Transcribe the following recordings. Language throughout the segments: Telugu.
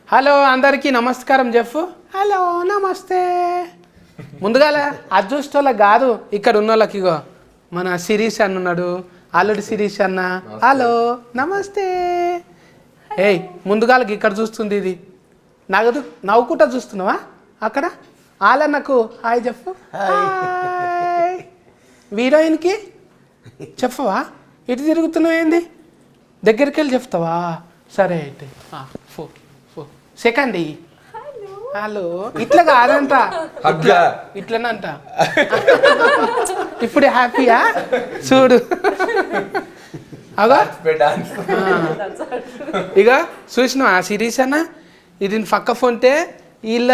హలో అందరికీ నమస్కారం చెప్పు. హలో నమస్తే. ముందుగాల అదృష్టోళ్ళ కాదు, ఇక్కడ ఉన్న వాళ్ళకి ఇగో మన శిరీష్ అన్న ఉన్నాడు, అల్లుడి శిరీష్ అన్న. హలో నమస్తే. ఏయ్ ముందుగాలకి ఇక్కడ చూస్తుంది, ఇది నగదు నవ్వుకుంటా చూస్తున్నావా అక్కడ? ఆలన్నకు హాయ్ చెప్పు. హీరోయిన్కి చెప్పవా? ఇటు తిరుగుతున్నావు ఏంది? దగ్గరికి వెళ్ళి చెప్తావా? సరే అయితే సెకండ్ హలో. ఇట్లా కాదంట, ఇట్లనంట. ఇప్పుడు హ్యాపీయా చూడు. అగా ఇక చూసినావు ఆ సిరీస్ అన్న, ఇది పక్క ఫోన్టే వీళ్ళ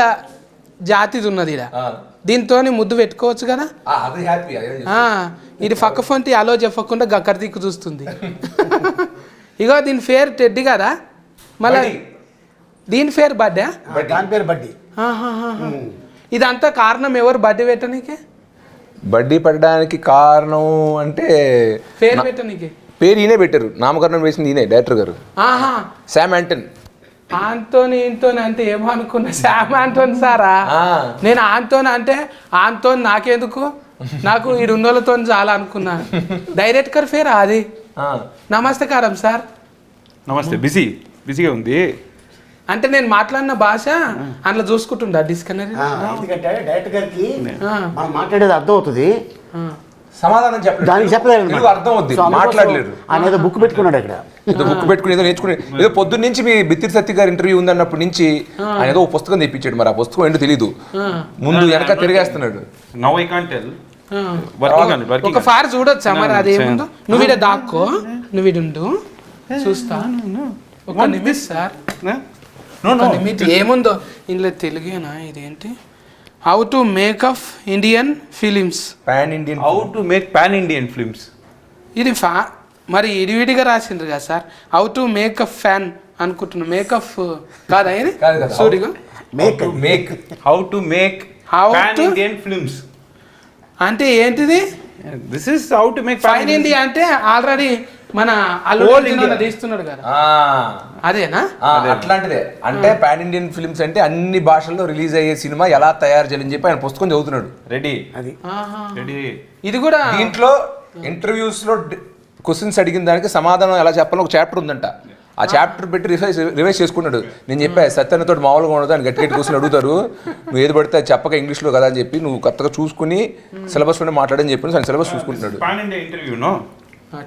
జాతిది ఉన్నది ఇక, దీంతో ముద్దు పెట్టుకోవచ్చు కదా. ఇది పక్క ఫోన్ అలో చెప్పకుండా గక్కర దిక్కు చూస్తుంది. ఇగో దీని పేరు టెడ్డి కదా, మళ్ళీ దీని పేరు బర్త్డే, దాని పేరు బడ్డీ. ఇదంతా కారణం ఎవరు బర్త్డే పెట్టనీకే? బడ్డీ పెట్టడానికి కారణం అంటే పేరు పెట్టనీకే పేరు ఈయనే పెట్టారు, నామకరణం వేసింది ఈయనే డైరెక్టర్ గారు. శామ్ యాంటన్. ఆంటోని ఇంటోని అంటే ఏమో అనుకున్నా, శామ్ ఆంటోని సారా. నేను ఆంటోని అంటే ఆంటోని నాకెందుకు, నాకు ఈ రెండోళ్ళతో చాలా అనుకున్నా. డైరెక్టర్ పేరా అది? నమస్కారం సార్. నమస్తే. బిజీగా ఉంది అంటే నేను మాట్లాడిన భాష అందులో చూసుకుంటుండా డిస్కనరీ. ఎందుకంటే డైరెక్టర్ గారికి మనం మాట్లాడేది అర్థం అవుతుంది, సమాధానం దానికి చెప్పలేదు, అర్థం అవుద్ది, మాట్లాడలేరు. ఆయన ఏదో బుక్ పెట్టుకున్నాడు ఇక్కడ, ఏదో బుక్ పెట్టుకుని ఏదో నేర్చుకుని, ఏదో పొద్దున్న నుంచి మీ బిత్తిరి సత్య గారి ఇంటర్వ్యూ ఉందన్నప్పటి నుంచి ఆయన ఏదో పుస్తకం తెప్పించాడు. మరి ఆ పుస్తకం ఏంటో తెలీదు, ముందు వెనక తిరిగేస్తున్నాడు. Now I can't tell. ఒక ఫార్ చూడొచ్చా మరి? అదేముందో నువ్వు ఇడ దాక్కో, నువ్వు ఇడు చూస్తా. ఒక నిమిషం సార్, ఏముందో ఇందులో తెలుగేనా? ఇదేంటి? How to make of Indian films, pan Indian, how to make pan Indian films. ఇది మరి ఇడివిడిగా రాసిండ్రు కదా సార్. How to make of fan అనుకుంటున్నా, మేకప్ కాదా ఇది? సూరిగా how to make pan Indian films అంటే ఏంటిది? This is how to make pan India అంటే ఆల్రెడీ మన అల్లుడు తీస్తున్నాడు కదా, అదేనా? అట్లాంటిదే. అంటే పాన్ ఇండియన్ ఫిల్మ్స్ అంటే అన్ని భాషల్లో రిలీజ్ అయ్యే సినిమా ఎలా తయారు చేయాలని చెప్పి ఆయన పుస్తకం చదువుతున్నాడు. రెడీ. ఇది కూడా దీంట్లో ఇంటర్వ్యూస్ లో క్వశ్చన్స్ అడిగిన దానికి సమాధానం ఎలా చెప్పాలో ఒక చాప్టర్ ఉందంట. ఆ చాప్టర్ పెట్టి రివైజ్ చేసుకున్నాడు. నేను చెప్పా సత్యన్నతో మామూలుగా ఉండదు అని గట్టి కూర్చొని అడుగుతారు, నువ్వు ఏది పడితే చెప్పక ఇంగ్లీష్లో కదా అని చెప్పి నువ్వు కొత్తగా చూసుకుని సిలబస్ లోనే మాట్లాడని చెప్పి ఆయన సిలబస్ చూసుకుంటున్నాడు. Pan India interview no.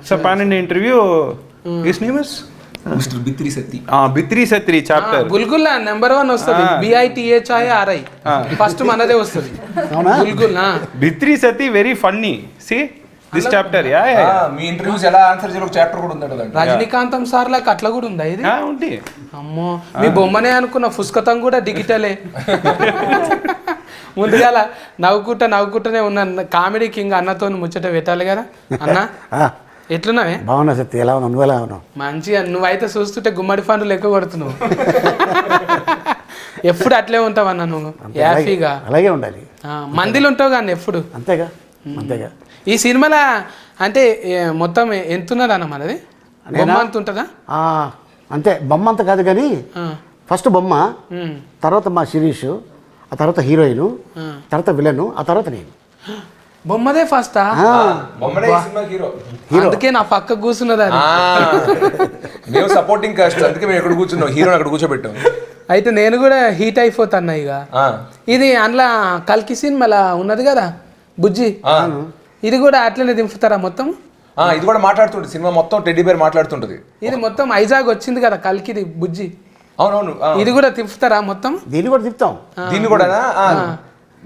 So pan India interview his name is mister Bithiri Sathi. Bithiri Sathi chapter Bulgul number 1 వస్తుంది, BITHIRI ఫస్ట్ మనదే వస్తుంది. Bulgul Bithiri Sathi very funny. See this chapter. మీ ఇంటర్వ్యూస్ ఎలా ఆన్సర్ చేయాలి ఒక చాప్టర్ కూడా ఉందంట. రజనీకాంతం సార్ లాగా అట్లా కూడా ఉందా ఇది? ఉంది. అమ్మో మీ బొమ్మనే అనుకున్న, పుస్తకం కూడా డిజిటలే. ముందుగా నవ్వుకుంటూనే ఉన్న కామెడీ కింగ్ అన్నతో ముచ్చట పెట్టాలి కదా. అన్న ఎట్లున్నావే? బాగున్నా సత్య, ఎలా ఉన్నావు? నువ్వు ఎలా ఉన్నావు? మంచిగా. నువ్వైతే చూస్తుంటే గుమ్మడి పండ్లు ఎక్కువ కొడుతున్నావు. ఎప్పుడు అట్లే ఉంటావు అన్న నువ్వు, హ్యాపీగా అలాగే ఉండాలి. మందిలో ఉంటావు కానీ ఎప్పుడు. అంతేగా. ఈ సినిమాలో అంటే మొత్తం ఎంత ఉన్నది అన్న మనది? బొమ్మ అంత ఉంటుందా? అంతే, బొమ్మ అంత కాదు కానీ ఫస్ట్ బొమ్మ, తర్వాత మా శిరీష్, ఆ తర్వాత హీరోయిన్, తర్వాత విలన్, ఆ తర్వాత నేను. బొమ్మదే ఫస్టా? అందుకే నా పక్క కూర్చున్నది. మేము సపోర్టింగ్ కాస్ట్, అందుకే మేము ఎక్కడ కూర్చున్నాం, హీరో అక్కడ కూర్చోబెట్టాం. అయితే నేను కూడా హీట్ అయిపోతాను ఇక. ఇది అందులో కల్కి సినిమాలా ఉన్నది కదా బుజ్జి, ఇది కూడా అట్లనే దింపుతారా మొత్తం? ఇది కూడా మాట్లాడుతుంటది సినిమా మొత్తం, టెడ్డీ బేర్ మాట్లాడుతుంటది. ఇది మొత్తం ఐజాగ్ వచ్చింది కదా కల్కిది బుజ్జి. అవునవును. ఇది కూడా తిప్పుతారా మొత్తం? దీన్ని కూడా తిప్పుతాం. దీన్ని కూడా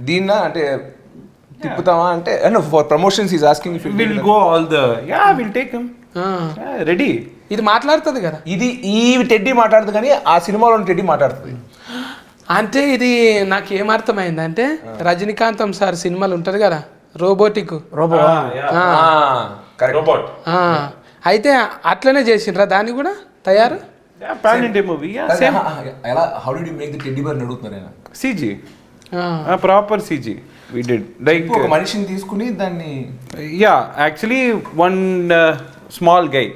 దీన్న అంటే తిప్పుతామా అంటే for promotions is asking if will go all the will take him ready. ఇది మాట్లాడుతుంది కదా, ఇది ఈ టెడ్డీ మాట్లాడుతుంది కానీ ఆ సినిమాలో టెడ్డీ మాట్లాడుతుంది. అంటే ఇది నాకు ఏమర్థమైంది అంటే రజనీకాంతం సార్ సినిమాలు ఉంటది కదా రోబోట్. అయితే అట్లనే చేసిండ్రా దాన్ని కూడా తయారు? Pan India movie. ఎలా how did you make the teddy bear అడుగుతున్నారు ఆయన. CG, proper CG we did. Like ఒక మనిషిని తీసుకుని దాన్ని actually one small guy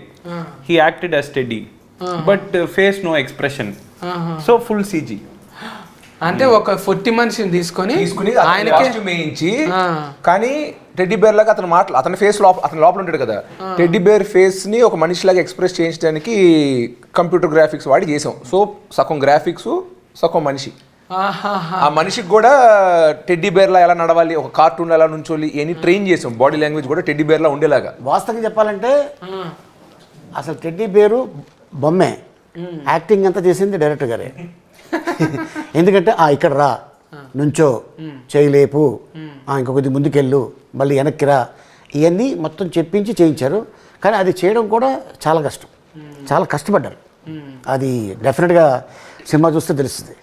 he acted as Teddy but face no expression. So full CG. అంటే ఒక 40 మనిషిని తీసుకొని ఆయనకి కాస్ట్యూమ్ వేయించి, కానీ టెడ్డీ బేర్ లాగా అతని ఫేస్ అతని లోపల ఉంటాడు కదా, టెడ్డీ బేర్ ఫేస్ ని ఒక మనిషిలాగా ఎక్స్ప్రెస్ చేయించడానికి కంప్యూటర్ గ్రాఫిక్స్ వాడి చేసాం. సో సగం గ్రాఫిక్స్ సగం మనిషి. ఆ మనిషికి కూడా టెడ్డీ బేర్ లా ఎలా నడవాలి, ఒక కార్టూన్ ఎలా నుంచోలి అని ట్రైన్ చేసాం. బాడీ లాంగ్వేజ్ కూడా టెడ్డీ బేర్ లా ఉండేలాగా. వాస్తవంగా చెప్పాలంటే అసలు టెడ్డీ బేరు బొమ్మే, యాక్టింగ్ అంతా చేసింది డైరెక్టర్ గారే. ఎందుకంటే ఇక్కడ రా, నుంచో, చేయలేపు, ఇంకొకటి ముందుకెళ్ళు, మళ్ళీ వెనక్కి రా, ఇవన్నీ మొత్తం చెప్పించి చేయించారు. కానీ అది చేయడం కూడా చాలా కష్టం, చాలా కష్టపడ్డారు. అది డెఫినెట్గా సినిమా చూస్తే తెలుస్తుంది.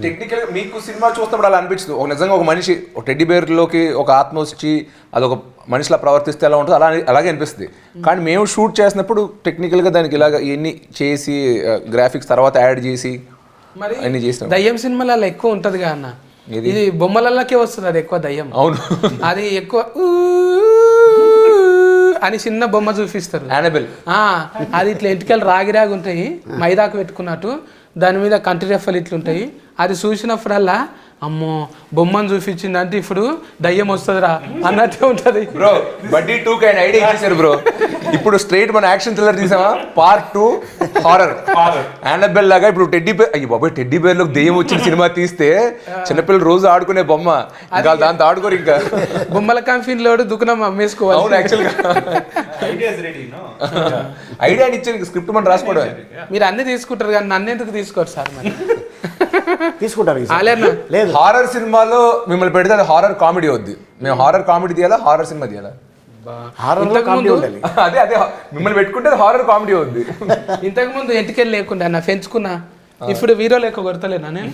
టెక్నికల్ మీకు సినిమా చూస్తున్నప్పుడు అలా అనిపిస్తుంది, ఒక నిజంగా ఒక మనిషి ఒక టెడ్డీ బేర్లోకి ఒక ఆత్మ వచ్చి అదొక మనిషిలా ప్రవర్తిస్తే ఎలా ఉంటుందో అలాగే అనిపిస్తుంది. కానీ మేము షూట్ చేసినప్పుడు టెక్నికల్గా దానికి ఇలాగ ఇవన్నీ చేసి గ్రాఫిక్స్ తర్వాత యాడ్ చేసి మరి అన్ని చేస్తాం. దయ్యం సినిమాలలో ఎక్కువ ఉంటదిగా అన్న, ఇది బొమ్మలకే వస్తుంది అది ఎక్కువ దయ్యం. అవును, అది ఎక్కువ అని చిన్న బొమ్మ చూపిస్తారు. యానబెల్ అది ఇట్లా ఎంటికలు రాగి ఉంటాయి, మైదాకు పెట్టుకున్నట్టు, దాని మీద కంటి రెఫలు ఇట్లుంటాయి. అది చూసినప్పుడల్లా అమ్మో బొమ్మను చూపించింది అంటే ఇప్పుడు దయ్యం వస్తుందిరా అన్నట్టే ఉంటది. బ్రో బడ్డీ 2 ఆయన ఐడియా ఇచ్చేసారు బ్రో. ఇప్పుడు స్ట్రైట్ మన యాక్షన్ థ్రిల్లర్ తీసామా, పార్ట్ 2 హారర్ యానబెల్ లాగా. ఇప్పుడు టెడ్డీ బేర్, అయ్యి బాబాయ్ టెడ్డీ బేర్ లో దెయ్యం వచ్చిన సినిమా తీస్తే చిన్నపిల్లలు రోజు ఆడుకునే బొమ్మ, ఇంకా దాంతో ఆడుకోరు. ఇంకా బొమ్మల కంపెనీలో దుకాణం అమ్మేసుకోవాలి. అవును, యాక్చువల్ గా ఐడియా ఇచ్చాను, స్క్రిప్ట్ మనం రాసుకోవడం. మీరు అన్ని తీసుకుంటారు కానీ నన్ను ఎందుకు తీసుకోరు సార్? మరి తీసుకుంటారు. లేదు, హారర్ సినిమాలో మిమ్మల్ని పెడితే అది హారర్ కామెడీ అవుద్ది. మేము హారర్ కామెడీ తీయాలా, హారర్ సినిమా తీయాలా? అదే అదే మిమ్మల్ని పెట్టుకుంటే హారర్ కామెడీ అవుద్ది. ఇంతకు ముందు ఎంటికెళ్ళి లేకుండా నా పెంచుకున్నా, ఇప్పుడు వీరో లెక్క కొడతలేనా నేను?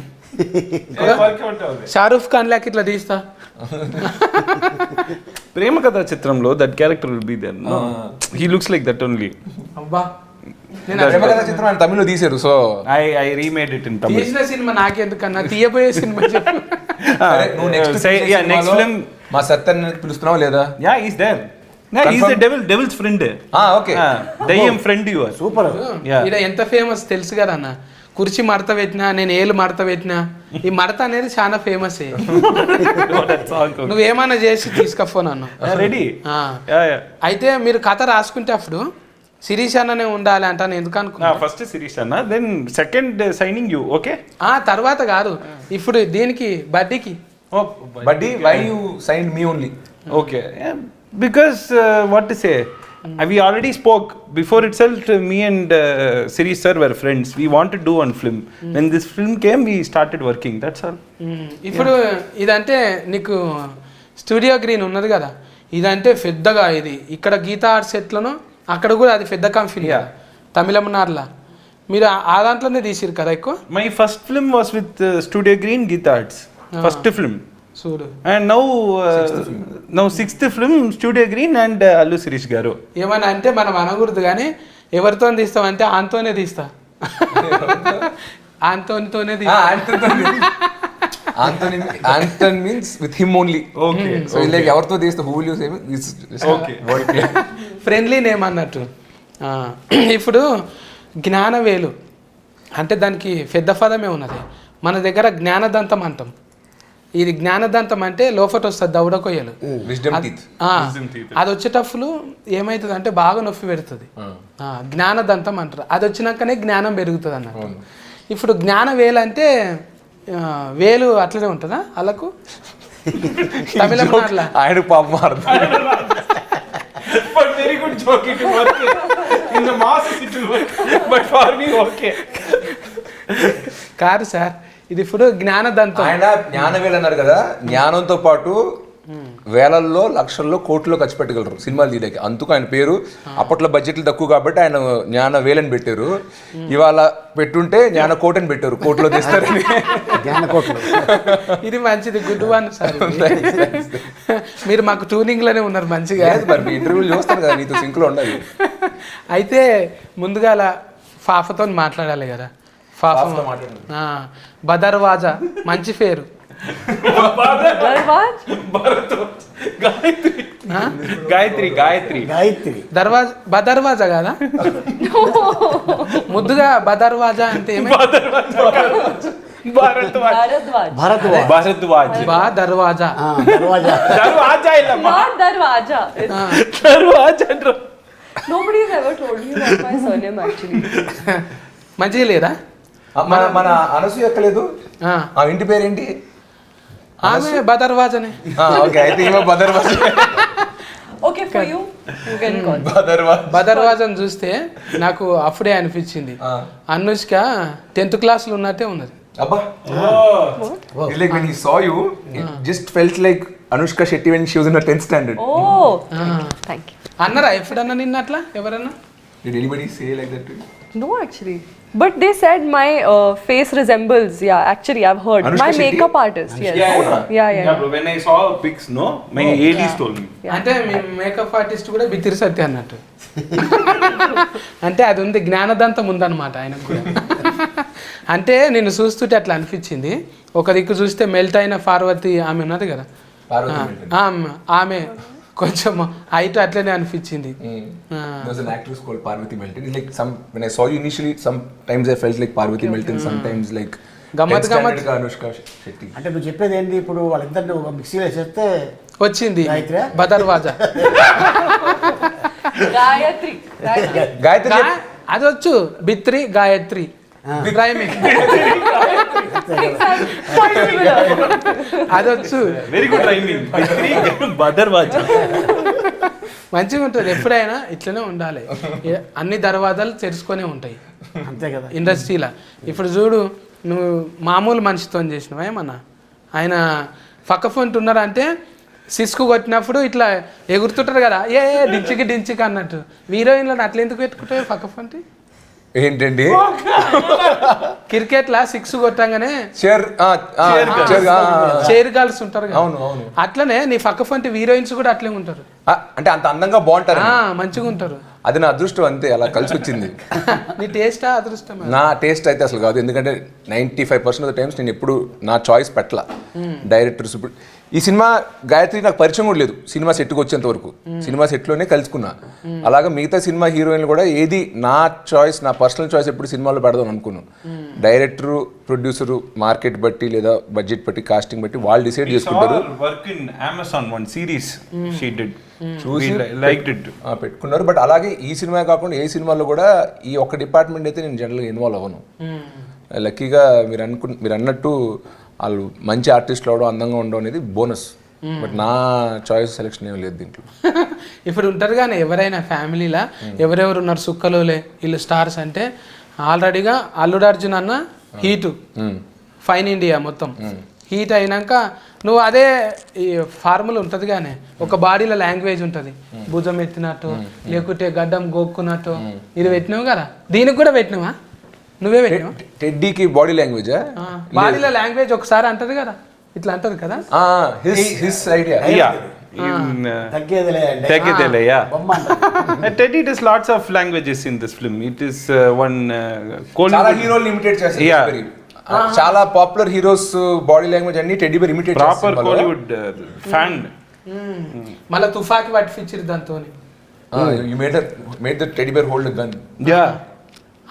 షారూఫ్ ఖాన్ లాక్ ఇట్లా తీస్తా. ప్రేమ కథా చిత్రంలో that character will be there. He looks like that only. అబ్బా, చిత్రం ఆయన తమిళ్లో తీశారు. So I remade it in Tamil. తీసిన సినిమా నాకెందుకన్నా, తీయబోయే సినిమా చెప్పు. నువ్వు నెక్స్ట్ ఫిల్మ్ మా సత్యన్ పిలుస్తున్నావా లేదా? Yeah, is there. He's the devil's friend. Okay, దయ్యం ఫ్రెండ్. You are super. ఇక్కడ ఎంత ఫేమస్ తెలుసు కదా అన్న, కుర్చీ మడత పెట్టినా, నేను ఏళ్ళు మడత పెట్టినా, ఈ మడత అనేది చాలా ఫేమస్. నువ్వేమన్నా చేసి తీసుకపో నన్ను. రెడీ. అయితే మీరు కథ రాసుకుంటే అప్పుడు శిరీష్ అన్ననే ఉండాలి అంటాను. ఎందుకు అనుకున్నా? ఫస్ట్ శిరీష్ అన్న, then second signing you. Okay, తర్వాత కాదు, ఇప్పుడు దీనికి బడ్డీకి. Buddy, why you sign me only? Okay, because what to say, we already spoke before itself. Me and Sirish sir were friends. We wanted to do one film. When this film came, we started working. That's all. ఇప్పుడు ఇదంటే నీకు స్టూడియో గ్రీన్ ఉన్నది కదా, ఇదంటే పెద్దగా ఇది ఇక్కడ గీతా ఆర్ట్స్ ఎట్లను అక్కడ కూడా అది పెద్ద కంపెనీ తమిళనాడులో. మీరు ఆ దాంట్లోనే తీసిరు కదా ఎక్కువ. My first film was with Studio Green, Geetha Arts. First film. చూడు. And now sixth film, Studio Green and Allu Sirish garu. ఏమన్నా అంటే మనం అనకూడదు కానీ ఎవరితో తీస్తామంటే ఆంతోనే తీస్తా. ఆంతోనితోనే తీస్తా. Anton means with him only. Okay. So like ఎవరితో తీస్తే who will you say? Okay. Friendly name అన్నట్టు. ఇప్పుడు జ్ఞానవేలు అంటే దానికి పెద్ద పదమే ఉన్నది. మన దగ్గర జ్ఞానదంతం అంటాం. ఇది జ్ఞానదంతం అంటే లోపట వస్తుంది దౌడ కొయ్యలు. అది వచ్చేటప్పుడు ఏమవుతుంది అంటే బాగా నొప్పి పెడుతుంది. జ్ఞానదంతం అంటారు. అది వచ్చినాకనే జ్ఞానం పెరుగుతుంది అన్నట్టు. ఇప్పుడు జ్ఞాన వేలు అంటే వేలు అట్లనే ఉంటుందా అలాకు? తమిళనాడులో ఆయన పాపం But very good joke, it will work. In the masses it will work. But for me, okay. కాదు సార్, ఇది ఇప్పుడు జ్ఞానదంతం. ఆయన జ్ఞానవేలు అన్నారు కదా, జ్ఞానంతో పాటు వేలల్లో లక్షల్లో కోట్లలో ఖర్చు పెట్టగలరు సినిమాలు తీయడానికి. అందుకు ఆయన పేరు. అప్పట్లో బడ్జెట్లు తక్కువ కాబట్టి ఆయన జ్ఞాన వేలని పెట్టారు. ఇవాళ పెట్టుంటే జ్ఞాన కోట్ అని పెట్టారు, కోట్లో తీస్తారని. ఇది మంచిది, గుడ్ వన్ సార్. మీరు మాకు ట్యూనింగ్ లోనే ఉన్నారు మంచిగా. మరి మీ ఇంటర్వ్యూలు చూస్తాను కదా, నీతో సింక్ లో ఉండాలి. అయితే ముందుగా ఫాఫతో మాట్లాడాలి కదా. బదర్వాజా మంచి పేరు. Darvaj? Gayatri. బదర్వాజా కాదా? ముద్దుగా బదర్వాజా అంటే Bharadwaj. Bharadwaj. దర్వాజా. దర్వాజా. Not Darwaja. Nobody has ever told me about my surname actually. మంచిగా లేదా? మన అనసూయ ఎక్కలేదు. ఆ. ఆ ఇంటి పేరేంటి? ఆమె బదర్వాజనే. ఓకే, అయితే ఈమె బదర్వాజ్. Okay, for you can call. బదర్వాజను చూస్తే నాకు అప్పుడే అనిపించింది అనుష్క 10th క్లాస్లో ఉన్నట్టే ఉన్నది. అబ్బా, like when he saw you, it just felt like Anushka Shetty when she was in her 10th standard. Oh, thank you. అన్నారా ఎప్పుడన్నా నిన్న అట్లా ఎవరన్నా? Did anybody say like that to you? No, actually. But they said my face resembles, yeah, actually I've heard. Anushka my Shetty? makeup artist, yes. Yeah. Bro, when I saw pics, no, my ADs told me. అంటే మీ మేకప్ ఆర్టిస్ట్ కూడా బిత్తిరి సత్య అన్నట్టు. అంటే అది ఉంది, జ్ఞానదంతం ఉందన్నమాట ఆయనకు కూడా. అంటే నేను చూస్తుంటే అట్లా అనిపించింది. ఒక దిక్కు చూస్తే మెల్ట్ అయిన పార్వతి ఆమె ఉన్నది కదా, ఆమె కొంచెం హైట్ అట్లనే అనిపించింది. There was an actress called Parvati Melton. It's like when I saw you initially, sometimes I felt like Parvati Melton, sometimes like గమ్మత్ 10th standard ka Anushka Shetty. అంటే నువ్వు చెప్పేది ఏంటి? ఇప్పుడు వాళ్ళిద్దరిని ఒక మిక్సీలో వేసేస్తే వచ్చింది గాయత్రి? బదర్వాజా. Gayatri. గాయత్రి అది వచ్చు, బిత్రి గాయత్రి రైమింగ్ అది వచ్చు. Very good rhyming. Bhadarwaj. మంచిగా ఉంటుంది. ఎప్పుడైనా ఇట్లనే ఉండాలి. అన్ని దర్వాజాలు తెరుచుకొనే ఉంటాయి అంతే కదా ఇండస్ట్రీలో. ఇప్పుడు చూడు, నువ్వు మామూలు మనిషితో చేసినావా ఏమన్నా? ఆయన పక్క ఫోన్ ఉన్నారంటే సిస్కు కొట్టినప్పుడు ఇట్లా ఎగురుతుంటారు కదా, డించికి అన్నట్టు. హీరోయిన్లను అట్లా ఎందుకు పెట్టుకుంటావు పక్క ఫోన్? ఏంటండి? క్రికెట్లా 6 కొట్టంగానే చైర్ గర్ల్స్ ఉంటారు కదా, అవును. అట్లనే నీ పక్క ఫోన్ హీరోయిన్స్ కూడా అట్లే ఉంటారు. అంటే అంత అందంగా బాగుంటారు, మంచిగా ఉంటారు. అది నా అదృష్టం, అంతే, అలా కలిసి వచ్చింది. నీ టేస్టా అదృష్టం? నా టేస్ట్ అయితే అసలు కాదు, ఎందుకంటే 95% ఆఫ్ ద టైమ్స్ నేను ఎప్పుడు నా చాయిస్ పెట్టలా. డైరెక్టర్స్ ఇప్పుడు ఈ సినిమా గాయత్రి నాకు పరిచయం కూడా లేదు సినిమా సెట్కి వచ్చేంత వరకు. సినిమా సెట్లోనే కలుసుకున్నా. అలాగా మిగతా సినిమా హీరోయిన్లు కూడా ఏది నా చాయిస్, నా పర్సనల్ చాయిస్ ఎప్పుడు సినిమాలో పెడదాం అనుకున్నాను. డైరెక్టరు, ప్రొడ్యూసరు మార్కెట్ బట్టి లేదా బడ్జెట్ బట్టి, కాస్టింగ్ బట్టి వాళ్ళు డిసైడ్ చేసుకుంటారు. Work in Amazon, one series she did. చూసి liked it. పెట్టుకున్నారు. బట్ అలాగే ఈ సినిమా కాకుండా ఏ సినిమాలో కూడా ఈ ఒక్క డిపార్ట్మెంట్ అయితే నేను జనరల్గా ఇన్వాల్వ్ అవ్వను. లక్కీగా మీరు అన్నట్టు వాళ్ళు మంచి ఆర్టిస్టులు అవడం, అందంగా ఉండడం అనేది బోనస్. బట్ నా చాయిస్ సెలెక్షన్ ఏం లేదు దీంట్లో. ఇప్పుడు ఉంటారు కానీ ఎవరైనా ఫ్యామిలీలా ఎవరెవరు ఉన్నారు సుక్కలోలే వీళ్ళు స్టార్స్ అంటే, ఆల్రెడీగా అల్లుడు అర్జున్ అన్న హీటు, ఫైన్ ఇండియా మొత్తం హీట్ అయినాక నువ్వు అదే ఈ ఫార్ములా ఉంటుంది కానీ ఒక బాడీలో లాంగ్వేజ్ ఉంటుంది, భుజం ఎత్తినట్టు లేకుంటే గడ్డం గోక్కున్నట్టు ఇది పెట్టినావు కదా, దీనికి కూడా పెట్టినావా? నువ్వే పెట్టినావా? టెడ్డీకి బాడీ లాంగ్వేజ్, బాడీలో లాంగ్వేజ్ ఒకసారి అంటది కదా, ఇట్లా అంటది కదా. His idea. తగ్గేదేలే, yeah. Teddy does lots of languages in this film. It is one చాలా హీరోలు ఇమిటేట్ చేస్తారు. చాలా పాపులర్ హీరోస్ బాడీ లాంగ్వేజ్ అన్ని టెడ్డీ బేర్ ఇమిటేట్ చేస్తారు. Proper Kollywood fan. మళ్ళీ తుఫాకి పట్టించారు దాంతో. You made the teddy bear hold a gun. Yeah.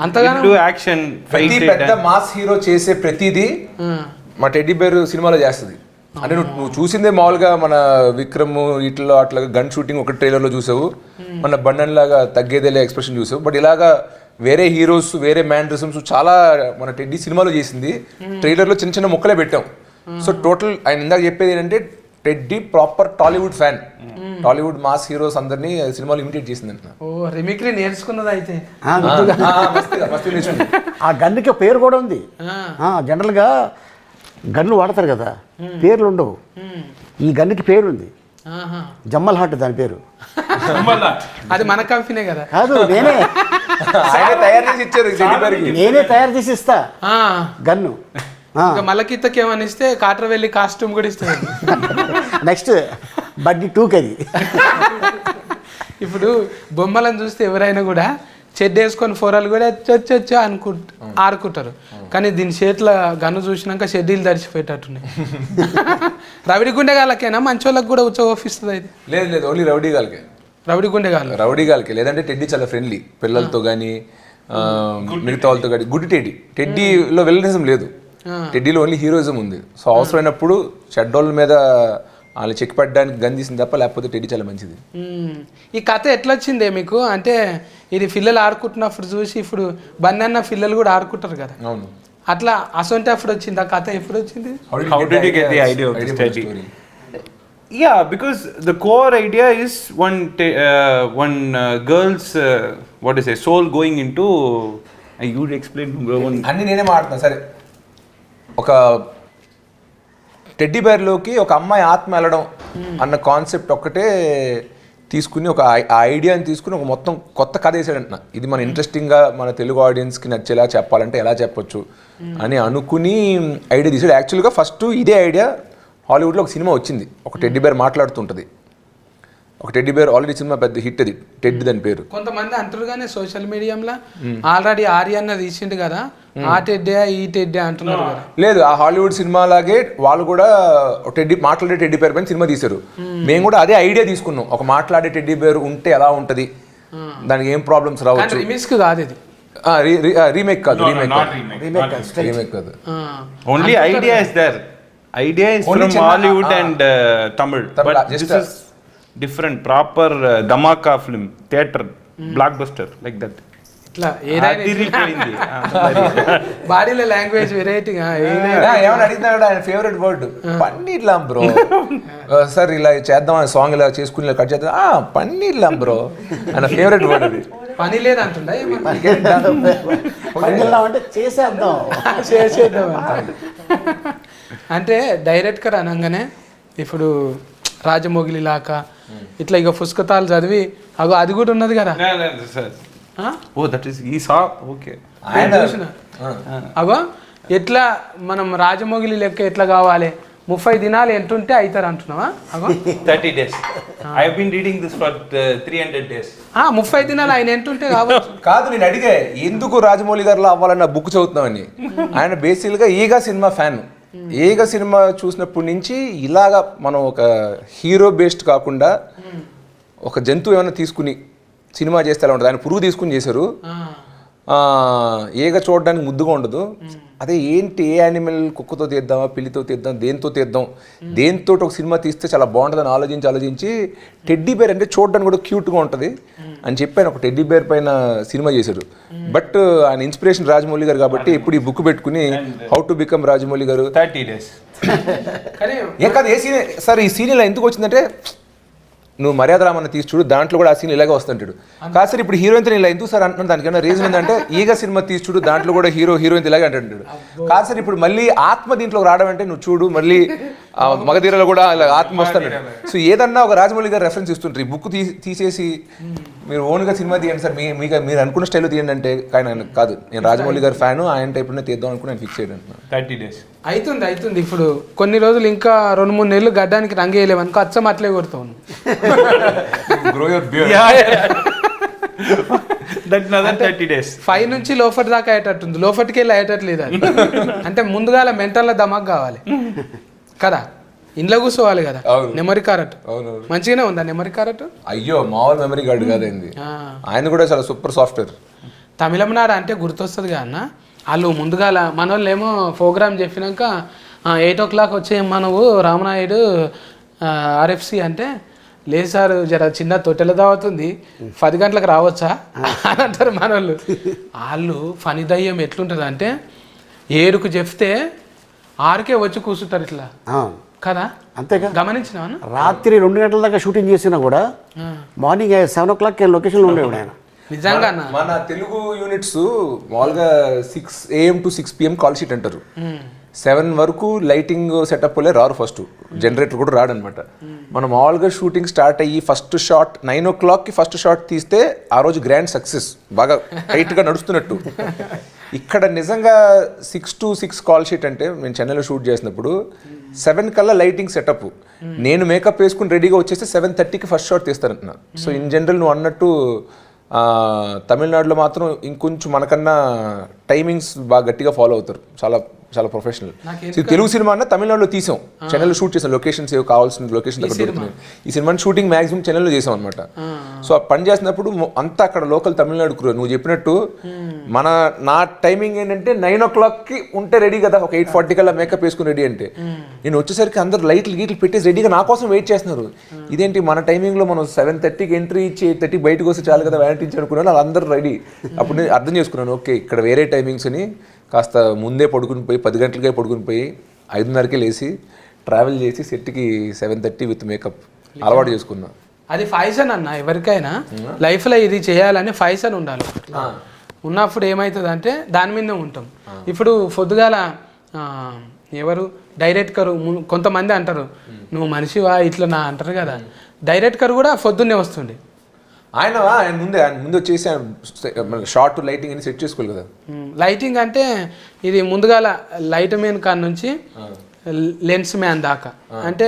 అంతగానో do action, fight it. పెద్ద మాస్ హీరో చేసే ప్రతిదీ మా టెడ్డీ బేర్ సినిమాలో చేస్తుంది. అంటే నువ్వు చూసిందే మామూలుగా మన విక్రమ్ ఇట్లా అట్లా గన్ షూటింగ్ ఒక ట్రైలర్లో చూసావు, మన బండన్ లాగా తగ్గేదేలే ఎక్స్ప్రెషన్ చూసావు. బట్ ఇలాగా వేరే హీరోస్, వేరే మ్యానరిజమ్స్ చాలా మన టెడ్డీ సినిమాలో చేసింది. ట్రైలర్లో చిన్న చిన్న ముక్కలే పెట్టాం. సో టోటల్ ఆయన ఇందాక చెప్పేది ఏంటంటే teddy proper Tollywood fan. Tollywood mass heroes అందరినీ సినిమాలో ఇమిటేట్ చేసింది అంట. ఓ రిమిక్రీ నేర్చుకున్నది అయితే. ఆ గన్నుకి పేరు కూడా ఉంది. జనరల్గా గన్ను వాడతారు కదా, పేర్లు ఉండవు. ఈ గన్నుకి పేరు ఉంది, జమ్మల్ హాట్ దాని పేరు. అది మన కంపెనీ కదా. కాదు, నేనే తయారు చేసి ఇచ్చారు. నేనే తయారు చేసి ఇస్తా గన్ను. మల్లకిత్తకి ఏమని ఇస్తే కాటర్ వెళ్ళి కాస్ట్యూమ్ కూడా ఇస్తుంది. నెక్స్ట్ బడ్డీ 2కి అది. ఇప్పుడు బొమ్మలను చూస్తే ఎవరైనా కూడా చెడ్డ వేసుకొని ఫోరాలు కూడా చొచ్చు ఆడుకుంటారు. కానీ దీని చేతిలో గన్ను చూసినాక షెడ్యూల్ తడిచిపోయేటట్టున్నాయి. రవిడి గుండెగాళ్ళకేనా మంచోళ్ళకి కూడా ఉచ్చోపిస్తుంది అది? లేదు లేదు, ఓన్లీ రౌడీ గాలకే. రవిడి గుండెగాళ్ళు. రౌడీ గాలకే. లేదంటే టెడ్డీ చాలా ఫ్రెండ్లీ పిల్లలతో కానీ మిగతా వాళ్ళతో కానీ. గుడ్ టెడ్డీలో విలనిజం లేదు, టెడ్డీలో ఓన్లీ హీరోయిజం ఉంది. సో అవసరమైనప్పుడు చెడ్డోళ్ళ మీద వాళ్ళు చెక్ పెట్టడానికి గన్ తీసింది తప్ప, లేకపోతే టెడ్డీ చాలా మంచిది. ఈ కథ ఎట్లా వచ్చిందే మీకు? అంటే ఇది పిల్లలు ఆడుకుంటున్నప్పుడు చూసి ఇప్పుడు బన్నన్న పిల్లలు కూడా ఆడుకుంటారు కదా, అవును. అట్లా అసొంటి అప్పుడు వచ్చింది ఆ కథ. ఎప్పుడు వచ్చింది? How did you get the idea of the study? Yeah, because the core idea is one girl's what is it, soul going into. You would explain. అన్నీ నేనే మాట్లాడుతాను. సరే, ఒక టెడ్డీ బేర్లోకి ఒక అమ్మాయి ఆత్మ వెళ్ళడం అన్న కాన్సెప్ట్ ఒక్కటే తీసుకుని, ఒక ఐడియాని తీసుకుని ఒక మొత్తం కొత్త కథ వేసాడంటున్నా. ఇది మన ఇంట్రెస్టింగ్గా మన తెలుగు ఆడియన్స్కి నచ్చేలా చెప్పాలంటే ఎలా చెప్పొచ్చు అని అనుకుని ఐడియా తీసాడు. యాక్చువల్గా ఫస్ట్ ఇదే ఐడియా హాలీవుడ్లో ఒక సినిమా వచ్చింది, ఒక టెడ్డీ బేర్ మాట్లాడుతుంటుంది. ఒక టెడ్డీ బేర్ ఆల్రెడీ సినిమా పెద్ద హిట్, అది టెడ్ దాని పేరు. కొంతమంది అంటారు కానీ సోషల్ మీడియాలో ఆల్రెడీ ఆర్యన్న తీసిండు కదా, ఆ టెడ్డే ఈ టెడ్డే అంటున్నారు కదా. లేదు, ఆ హాలీవుడ్ సినిమా లాగే వాళ్ళు కూడా మాట్లాడే టెడ్డీ బేర్ పైన సినిమా తీశారు. మేము కూడా అదే ఐడియా తీసుకున్నాం, ఒక మాట్లాడే టెడ్డీ బేర్ ఉంటే ఎలా ఉంటది, దానికి ఏం ప్రాబ్లమ్స్ రావచ్చు. రిమిక్స్ కాదు ఇది, రీమేక్ కాదు, రీమేక్ కాదు. Only idea is there. Idea is Only from Hollywood and Tamil. But this is different, proper dhamaka film, theatre, blockbuster, like that. ఇట్లా ఏదైనా బాడీలో లాంగ్వేజ్ వెరైటీగా ఏమైనా అడిగినాడు ఆయన ఫేవరెట్ వర్డ్ పన్నీర్ లాం బ్రో. సార్ ఇలా చేద్దాం అని సాంగ్ ఇలా చేసుకుని ఇలా కట్ చేద్దాం, పన్నీర్ లాం బ్రో ఆయన ఫేవరెట్ వర్డ్. అది పని లేదంటుండ అంటే చేసేద్దాం చేసేద్దాం అంటే డైరెక్ట్గా అనగానే ఇప్పుడు రాజమౌళి లాక ఇట్లా ఇక పుస్తకాలు చదివి అగో అది కూడా ఉన్నది కదా. Oh, that is he saw. Okay. చూసిన అగో ఎట్లా మనం రాజమౌళి లెక్క ఎట్లా కావాలి, 30 దినాలు ఎంత ఉంటే అవుతారు అంటున్నావా? అగో 30 days. I have been reading this for 300 days. 30 దినాలు ఆయన ఎంత ఉంటే కావచ్చు. కాదు, నేను అడిగే ఎందుకు రాజమౌళి గారిలో అవ్వాలన్న బుక్ చదువుతున్నామని. ఆయన బేసిక్గా ఈగా సినిమా ఫ్యాన్. ఈగ సినిమా చూసినప్పటి నుంచి ఇలాగా మనం ఒక హీరో బేస్డ్ కాకుండా ఒక జంతువు ఏమైనా తీసుకుని సినిమా చేస్తే ఎలా ఉంటుంది. ఆయన పురుగు తీసుకుని చేశారు, ఏగ చూడడానికి ముద్దుగా ఉండదు. అదే ఏంటి, ఏ యానిమల్, కుక్కతో తీద్దామా, పిల్లితో తీద్దాం, దేంతో ఒక సినిమా తీస్తే చాలా బాగుంటుందని ఆలోచించి టెడ్డీ బేర్ అంటే చూడడానికి కూడా క్యూట్గా ఉంటుంది అని చెప్పి ఆయన ఒక టెడ్డీ బేర్ పైన సినిమా చేశారు. బట్ ఆయన ఇన్స్పిరేషన్ రాజమౌళి గారు కాబట్టి ఇప్పుడు ఈ బుక్ పెట్టుకుని హౌ టు బికమ్ రాజమౌళి గారు 30 days. ఏ కాదు, ఏ సీన్ సార్ ఈ సీన్ ఇలా ఎందుకు వచ్చిందంటే, నువ్వు మర్యాద రామన్న తీసి చూడు, దాంట్లో కూడా ఆ సీన్ ఇలాగే వస్తుంటాడు. కాదు సార్ ఇప్పుడు హీరోయిన్తో ఇలా ఎందుకు సార్ అంటున్నాను, దానికైనా రీజన్ ఏంటంటే ఈగ సినిమా తీసి చూడు, దాంట్లో కూడా హీరోయిన్ ఇలాగే అంటుంటాడు. కాదు సార్ ఇప్పుడు మళ్ళీ ఆత్మ దీంట్లో రావడం అంటే నువ్వు చూడు, మళ్ళీ మగధీరలో కూడా ఇలా ఆత్మ వస్తాడు. సో ఏదన్నా ఒక రాజమౌళి గారు రెఫరెన్స్ ఇస్తుంటారు. ఈ బుక్ తీసేసి మీరు ఓన్గా సినిమా తీయండి సార్, మీరు అనుకున్న స్టైల్లో తీయండి అంటే, కానీ ఆయన కాదు, నేను రాజమౌళి గారు ఫ్యాను, ఆయన టైప్లోనే తీద్దాం అనుకుని నేను ఫిక్స్ చేయడం. 30 days అవుతుంది. ఇప్పుడు కొన్ని రోజులు ఇంకా 2-3 నెలలు గడ్డానికి రంగేయలేమనుకో, అచ్చం అట్లే కొడతాను. That's another 30 days. 5 నుంచి లోఫట్ దాకా అయ్యేటట్టుంది, లోఫట్కి వెళ్ళి అయ్యేటట్లేదు అది. అంటే ముందుగా మెంటల్లో దమాక్ కావాలి కదా, ఇంట్లో కూర్చోవాలి కదా. నెమరి కారట్ మంచిగానే ఉందా నెమరి కారట్? అయ్యో మామూలు మెమరీ కార్డు కాదండి, ఆయన కూడా చాలా సూపర్ సాఫ్ట్వేర్. తమిళనాడు అంటే గుర్తొస్తుంది కదా అన్న, వాళ్ళు ముందుగా మన వాళ్ళు ఏమో ప్రోగ్రామ్ చెప్పినాక 8 o'clock వచ్చేయమ్మా నువ్వు రామనాయుడు RFC అంటే, లేదు సార్ జర చిన్న తొట్టెల దావుతుంది 10 గంటలకు రావచ్చా అని అంటారు మన వాళ్ళు. వాళ్ళు ఫని దయ్యం ఎట్లుంటుంది అంటే 7కు చెప్తే 6కే వచ్చి కూర్చుంటారు ఇట్లా కదా. అంతేగా, గమనించినా రాత్రి 2 గంటల దాకా షూటింగ్ చేసినా కూడా మార్నింగ్ 7 o'clock లొకేషన్లో ఉండేవాడు ఆయన. నిజంగా మన తెలుగు యూనిట్స్ మామూలుగా 6 AM to 6 PM call sheet అంటారు. 7 వరకు లైటింగ్ సెటప్ లే రారు, ఫస్ట్ జనరేటర్ కూడా రాడనమాట. మనం మామూలుగా షూటింగ్ స్టార్ట్ అయ్యి ఫస్ట్ షాట్ 9 o'clockకి ఫస్ట్ షాట్ తీస్తే ఆ రోజు గ్రాండ్ సక్సెస్, బాగా టైట్గా నడుస్తున్నట్టు. ఇక్కడ నిజంగా 6 to 6 కాల్ షీట్ అంటే నేను చెన్నైలో షూట్ చేసినప్పుడు 7 కల్లా లైటింగ్ సెటప్, నేను మేకప్ వేసుకుని రెడీగా వచ్చేస్తే 7:30కి ఫస్ట్ షాట్ తీస్తానంటున్నా. సో ఇన్ జనరల్ నువ్వు అన్నట్టు తమిళనాడులో మాత్రం ఇంకొంచెం మనకన్నా టైమింగ్స్ బాగా గట్టిగా ఫాలో అవుతారు, చాలా చాలా ప్రొఫెషనల్. తెలుగు సినిమా అన్న తమిళనాడులో తీసాం, చెన్నైలో షూట్ చేసాం, లొకేషన్స్ ఏవో కావాల్సిన లొకేషన్ అక్కడ దొరుకుతున్నాయి. ఈ సినిమాని షూటింగ్ మాక్సిమం చెన్నైలో చేసాం అనమాట. సో ఆ పని చేసినప్పుడు అంతా అక్కడ లోకల్ తమిళనాడు క్రూ. నువ్వు చెప్పినట్టు నా టైమింగ్ ఏంటంటే 9 o'clockకి ఉంటే రెడీ కదా, ఒక 8:40 కల్లా మేకప్ వేసుకుని రెడీ అంటే నేను వచ్చేసరికి అందరు లైట్లు గీట్లు పెట్టేసి రెడీగా నా కోసం వెయిట్ చేస్తున్నారు. ఇదేంటి మన టైమింగ్లో మనం 7:30కి ఎంట్రీ ఇచ్చి 8:30 బయటకు వస్తే చాలు కదా వ్యానిటీ ఇచ్చి అనుకున్నాను. వాళ్ళందరూ రెడీ. అప్పుడు నేను అర్థం చేసుకున్నాను, ఓకే ఇక్కడ వేరే టైమింగ్స్ అని. కాస్త ముందే పడుకుని పోయి 10 గంటలకే పడుకుని పోయి 5:30కే లేచి ట్రావెల్ చేసి సెట్కి 7:30 విత్ మేకప్ అలవాటు చేసుకున్నా. అది ఫైజన్ అన్న, ఎవరికైనా లైఫ్లో ఇది చేయాలని ఫైజన్ ఉండాలి. ఉన్నప్పుడు ఏమవుతుంది అంటే దాని మీదనే ఉంటాం. ఇప్పుడు పొద్దుగాల ఎవరు డైరెక్టర్ కొంతమంది అంటారు నువ్వు మనిషివా ఇట్లా నా అంటారు కదా, డైరెక్టర్ కూడా పొద్దున్నే వస్తుండే. ఆయన ముందు వచ్చేసి షార్ట్ లైటింగ్ అని సెట్ చేసుకోవాలి కదా. లైటింగ్ అంటే ఇది ముందుగాల లైట్ మ్యాన్ కాడ నుంచి లెన్స్ మ్యాన్ దాకా, అంటే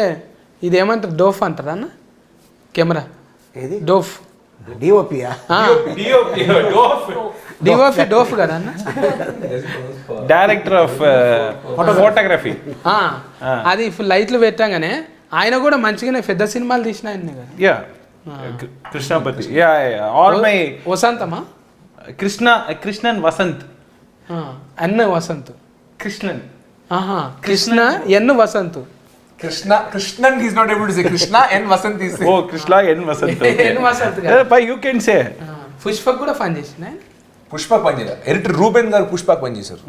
ఇది ఏమంటారు డోఫ్ అంటారా అన్న కెమెరా? ఏది డోఫ్? డిఓపియా? డిఓపి డోఫ్ కదా అన్న, డైరెక్టర్ ఆఫ్ ఫోటోగ్రఫీ. అది ఇప్పుడు లైట్లు పెట్టాగానే ఆయన కూడా మంచిగానే పెద్ద సినిమాలు తీసిన ఆయన కదా. Yeah Krishnapathi. Yeah all my వసంతమా? కృష్ణన్ వసంత్. అన్న Vasanth Krishnan. Krishna N Vasanth. Krishnan is not able to say Krishna N Vasanth is. Oh Krishna N Vasanth. N Vasanth కదా. By you can say. Pushpak కూడా పని చేసిన. పుష్పక్ పని చేయాలి. ఎడిటర్ రూబెన్ గారు పుష్పక్ పని చేశారు.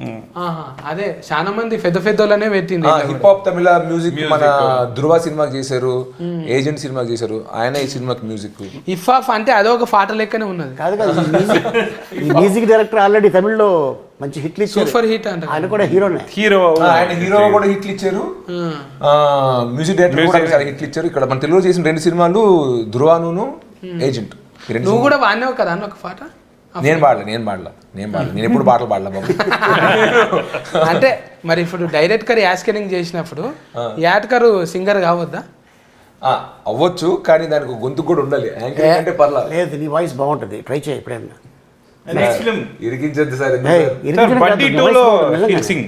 అదే చాలా మంది పెద్ద పెద్దోళ్ళనే పెట్టింది. హిప్ హాప్ తమిళ మ్యూజిక్ మన ధృవ సినిమాకి చేశారు, ఏజెంట్ సినిమాకి చేశారు, ఆయన ఈ సినిమాకి మ్యూజిక్. హిప్ హాప్ అంటే అదొక పాట లెక్కనే ఉన్నది. కాదు కాదు, ఈ మ్యూజిక్ డైరెక్టర్ ఆల్రెడీ తమిళ్లో మంచి హిట్లు ఇచ్చారు. సూపర్ హిట్ అంటే ఆయన కూడా హీరోనే. ఆయన హీరో కూడా హిట్లు ఇచ్చారు, మ్యూజిక్ డైరెక్టర్ కూడా చాలా హిట్లు ఇచ్చారు. ఇక్కడ మన తెలుగులో చేసిన 2 సినిమాలు ధృవాను ఏజెంట్. నువ్వు కూడా వాడినావు కదా అన్న ఒక పాట? నేను ఎప్పుడు పాటలు పాడలే బాబు. అంటే మరి ఇప్పుడు డైరెక్టర్ యాస్కరింగ్ చేసినప్పుడు యాడ్కరు సింగర్ కావద్దా? అవ్వచ్చు, కానీ దానికి గొంతు కూడా ఉండాలి. యాంకరింగ్ అంటే పర్లేదు. లేదు, నీ వాయిస్ బాగుంటుంది, ట్రై చేయి ఎప్పుడైనా. నెక్స్ట్ ఫిల్మ్ ఇరికించద్దు సార్. బడ్డీ 2లో he'll sing.